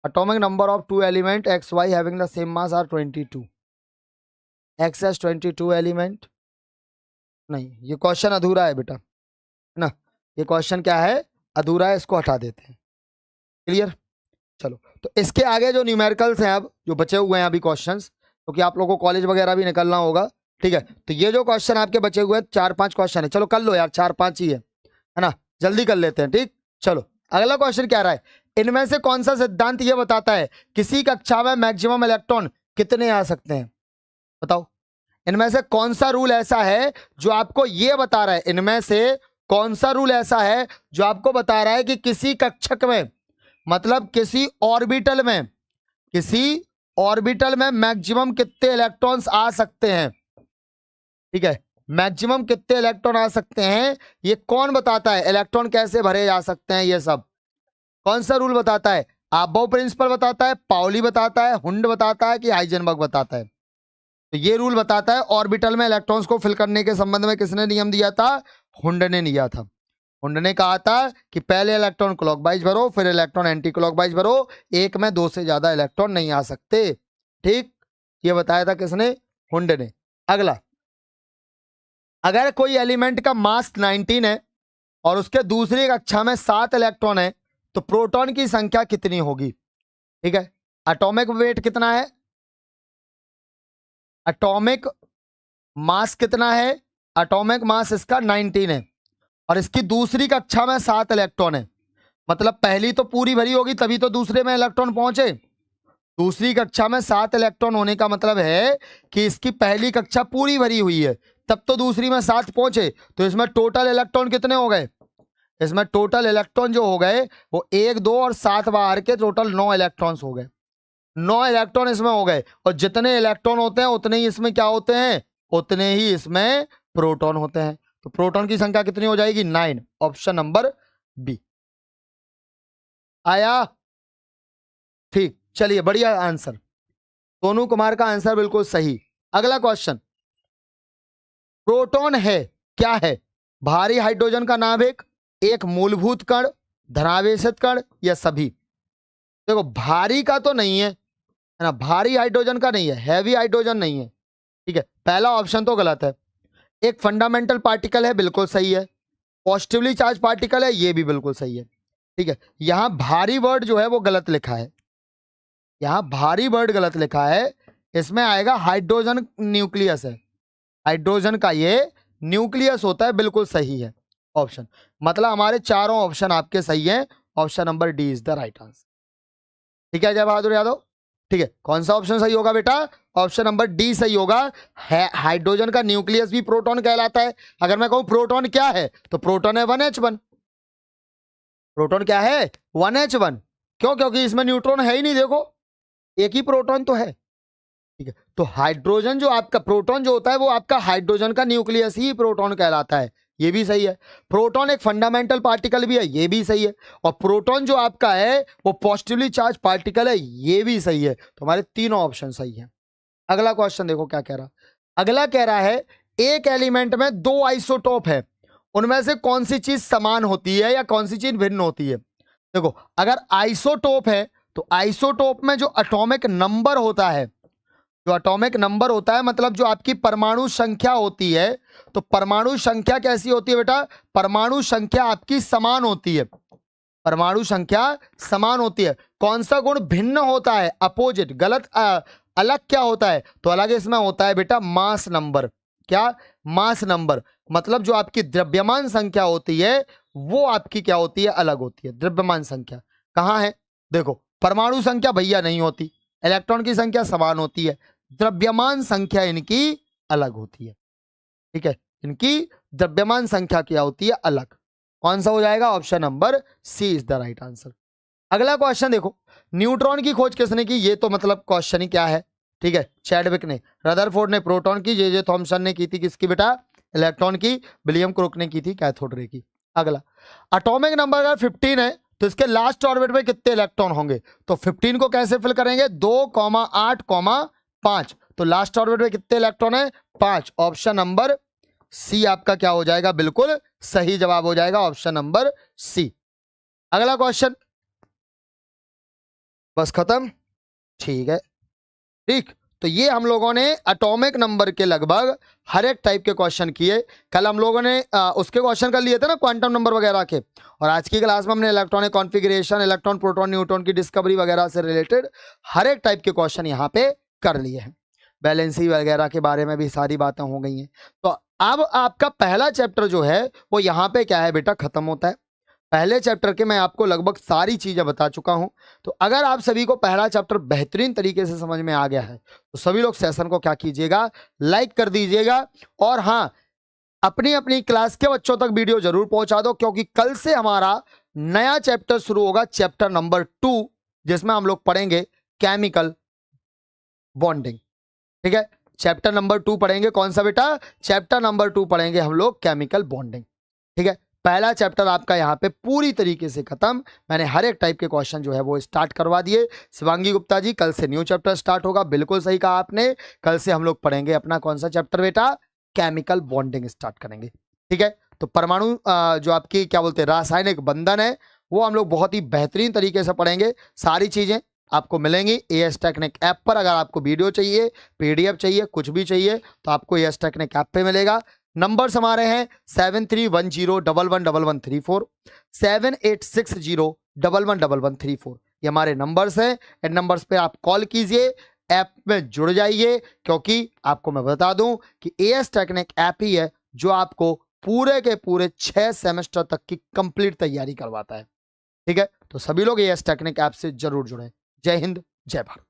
atomic number of two element xy having the same mass are 22, x has 22 element। नहीं, ये क्वेश्चन अधूरा है बेटा, है ना? ये क्वेश्चन क्या है? अधूरा है, इसको हटा देते हैं। क्लियर? चलो, तो इसके आगे जो न्यूमेरिकल्स हैं, अब जो बचे हुए हैं अभी क्वेश्चंस, क्योंकि आप लोगों को कॉलेज वगैरह भी निकलना होगा। ठीक है, तो ये जो क्वेश्चन आपके बचे हुए हैं 4-5 क्वेश्चन है, चलो कर लो यार, 4-5 ही है ना? जल्दी कर लेते हैं। ठीक, चलो अगला क्वेश्चन क्या रहा है? इनमें से कौन सा सिद्धांत यह बताता है किसी कक्षा में मैक्सिमम इलेक्ट्रॉन कितने आ सकते हैं? बताओ, इनमें से कौन सा रूल ऐसा है जो आपको यह बता रहा है, इनमें से कौन सा रूल ऐसा है जो आपको बता रहा है कि किसी कक्षक में, मतलब किसी ऑर्बिटल में, किसी ऑर्बिटल में मैक्सिमम कितने इलेक्ट्रॉन्स आ सकते हैं? ठीक है, मैक्सिमम कितने इलेक्ट्रॉन आ सकते हैं ये कौन बताता है? इलेक्ट्रॉन कैसे भरे जा सकते हैं, ये सब कौन सा रूल बताता है? अबाव प्रिंसिपल बताता है, पाउली बताता है, हुंड बताता है, कि हाइजेनबर्ग बताता है? तो ये रूल बताता है ऑर्बिटल में इलेक्ट्रॉन्स को फिल करने के संबंध में किसने नियम दिया था? हुंड ने दिया था। हुंड ने कहा था कि पहले इलेक्ट्रॉन क्लॉकवाइज भरो, फिर इलेक्ट्रॉन एंटी क्लॉकवाइज भरो, एक में दो से ज्यादा इलेक्ट्रॉन नहीं आ सकते। ठीक, ये बताया था किसने? हुंड ने। अगला, अगर कोई एलिमेंट का मास 19 है और उसके दूसरी कक्षा में 7 इलेक्ट्रॉन है तो प्रोटॉन की संख्या कितनी होगी? ठीक है, एटॉमिक वेट कितना है? एटॉमिक मास कितना है? एटॉमिक मास इसका 19 है और इसकी दूसरी कक्षा में 7 इलेक्ट्रॉन है, मतलब पहली तो पूरी भरी होगी तभी तो दूसरे में इलेक्ट्रॉन पहुंचे। दूसरी कक्षा में 7 इलेक्ट्रॉन होने का मतलब है कि इसकी पहली कक्षा पूरी भरी हुई है, तब तो दूसरी में 7 पहुंचे। तो इसमें टोटल इलेक्ट्रॉन कितने हो गए? इसमें टोटल इलेक्ट्रॉन जो हो गए वो 1 2 और 7 बाहर के टोटल 9 इलेक्ट्रॉन्स हो गए। 9 इलेक्ट्रॉन इसमें हो गए, और जितने इलेक्ट्रॉन होते हैं उतने ही इसमें क्या होते हैं? उतने ही इसमें प्रोटॉन होते हैं। तो प्रोटॉन की संख्या कितनी हो जाएगी? 9। ऑप्शन नंबर बी आया। ठीक, चलिए बढ़िया आंसर, सोनू कुमार का आंसर बिल्कुल सही। अगला क्वेश्चन, प्रोटॉन है क्या है? भारी हाइड्रोजन का नाभिक, एक मूलभूत कण, धनावेशित कण, या सभी? देखो, भारी का तो नहीं है ना, भारी हाइड्रोजन का नहीं है, हैवी हाइड्रोजन नहीं है। ठीक है, पहला ऑप्शन तो गलत है। एक फंडामेंटल पार्टिकल है, बिल्कुल सही है। पॉजिटिवली चार्ज पार्टिकल है, ये भी बिल्कुल सही है। ठीक है, यहां भारी वर्ड जो है वो गलत लिखा है, यहां भारी वर्ड गलत लिखा है। इसमें आएगा हाइड्रोजन न्यूक्लियस है, हाइड्रोजन का ये न्यूक्लियस होता है, बिल्कुल सही है ऑप्शन। मतलब हमारे चारों ऑप्शन आपके सही हैं। Option number D is the right answer. ठीक है जय बहादुर यादव? ठीक है, कौन सा ऑप्शन सही होगा बेटा? ऑप्शन नंबर डी सही होगा। हाइड्रोजन का न्यूक्लियस भी प्रोटॉन कहलाता है। अगर मैं कहूं प्रोटॉन क्या है, तो प्रोटॉन है 1H1। प्रोटॉन क्या है? 1H1। क्यों? क्योंकि इसमें न्यूट्रॉन है ही नहीं, देखो एक ही प्रोटॉन तो है। ठीक है, तो हाइड्रोजन जो आपका प्रोटॉन जो होता है वो आपका हाइड्रोजन का न्यूक्लियस ही प्रोटॉन कहलाता है, ये भी सही है। प्रोटॉन एक फंडामेंटल पार्टिकल भी है, ये भी सही है। और प्रोटॉन जो आपका है वो पॉजिटिवली चार्ज पार्टिकल है, ये भी सही है। तो हमारे तीनों ऑप्शन सही है। अगला क्वेश्चन देखो क्या कह रहा। अगला कह रहा है एक एलिमेंट में दो आइसोटोप है, उनमें से कौन सी चीज समान होती है या कौन सी चीज भिन्न होती है? देखो अगर आइसोटोप है तो आइसोटोप में जो एटॉमिक नंबर होता है, जो एटॉमिक नंबर होता है मतलब जो आपकी परमाणु संख्या होती है, तो परमाणु संख्या कैसी होती है बेटा? परमाणु संख्या आपकी समान होती है। परमाणु संख्या समान होती है। कौन सा गुण भिन्न होता है? अपोजिट, गलत। अलग क्या होता है? तो अलग इसमें होता है बेटा मास नंबर। क्या? Mass number. मतलब जो आपकी द्रव्यमान संख्या होती है वो आपकी क्या होती है? अलग होती है। द्रव्यमान संख्या कहां है? देखो परमाणु संख्या भैया नहीं होती, इलेक्ट्रॉन की संख्या समान होती है, द्रव्यमान संख्या इनकी अलग होती है। ठीक है, इनकी द्रव्यमान संख्या क्या होती है? अलग। कौन सा हो जाएगा? Option number C is the right answer. अगला क्वेश्चन देखो, न्यूट्रॉन की खोज किसने की? ये तो मतलब क्वेश्चन ही क्या है। ठीक है, चैडविक ने, रदरफोर्ड ने प्रोटॉन की, जे थॉमसन ने की थी किसकी बेटा? इलेक्ट्रॉन की, विलियम क्रुक ने की थी कैथोड रे की। अगला, एटॉमिक नंबर अगर 15 है तो इसके लास्ट ऑर्बिट में कितने इलेक्ट्रॉन होंगे? तो 15 को कैसे फिल करेंगे? 2,8,5। तो लास्ट ऑर्बिट में कितने इलेक्ट्रॉन है? 5। ऑप्शन नंबर सी आपका क्या हो जाएगा? बिल्कुल सही जवाब हो जाएगा ऑप्शन नंबर सी। अगला क्वेश्चन, बस खत्म। ठीक है, ठीक। तो ये हम लोगों ने एटॉमिक नंबर के लगभग हर एक टाइप के क्वेश्चन किए। कल हम लोगों ने उसके क्वेश्चन कर लिए थे ना, क्वांटम नंबर वगैरह के। और आज की क्लास में हमने electronic configuration, electron, proton, neutron की डिस्कवरी वगैरह से रिलेटेड हर एक टाइप के क्वेश्चन यहाँ पे कर लिए हैं। बैलेंसी वगैरह के बारे में भी सारी बातें हो गई हैं। तो अब आपका पहला चैप्टर जो है वो यहाँ पे क्या है बेटा? खत्म होता है। पहले चैप्टर के मैं आपको लगभग सारी चीजें बता चुका हूं। तो अगर आप सभी को पहला चैप्टर बेहतरीन तरीके से समझ में आ गया है तो सभी लोग सेशन को क्या कीजिएगा? लाइक कर दीजिएगा। और हां, अपनी अपनी क्लास के बच्चों तक वीडियो जरूर पहुंचा दो, क्योंकि कल से हमारा नया चैप्टर शुरू होगा, चैप्टर नंबर 2, जिसमें हम लोग पढ़ेंगे केमिकल बॉन्डिंग। ठीक है, चैप्टर नंबर 2 पढ़ेंगे। कौन सा बेटा? चैप्टर नंबर 2 पढ़ेंगे हम लोग केमिकल बॉन्डिंग। ठीक है, पहला चैप्टर आपका यहाँ पे पूरी तरीके से खत्म। मैंने हर एक टाइप के क्वेश्चन जो है वो स्टार्ट करवा दिए। शिवांगी गुप्ता जी, कल से न्यू चैप्टर स्टार्ट होगा। बिल्कुल सही कहा आपने, कल से हम लोग पढ़ेंगे अपना कौन सा चैप्टर बेटा? केमिकल बॉन्डिंग स्टार्ट करेंगे। ठीक है, तो परमाणु जो आपकी क्या बोलते हैं रासायनिक बंधन है वो हम लोग बहुत ही बेहतरीन तरीके से पढ़ेंगे। सारी चीजें आपको मिलेंगी एएस टेक्निक ऐप पर। अगर आपको वीडियो चाहिए, पीडीएफ चाहिए, कुछ भी चाहिए तो आपको एएस टेक्निक ऐप पे मिलेगा। नंबर्स हमारे हैं 7310111134, 7860111134। ये हमारे नंबर्स हैं। इन नंबर्स पे आप कॉल कीजिए, ऐप में जुड़ जाइए, क्योंकि आपको मैं बता दूं कि एएस टेक्निक ऐप ही है जो आपको पूरे के पूरे 6 सेमेस्टर तक की कंप्लीट तैयारी करवाता है। ठीक है, तो सभी लोग एएस टेक्निक ऐप से जरूर जुड़े। जय हिंद, जय भारत।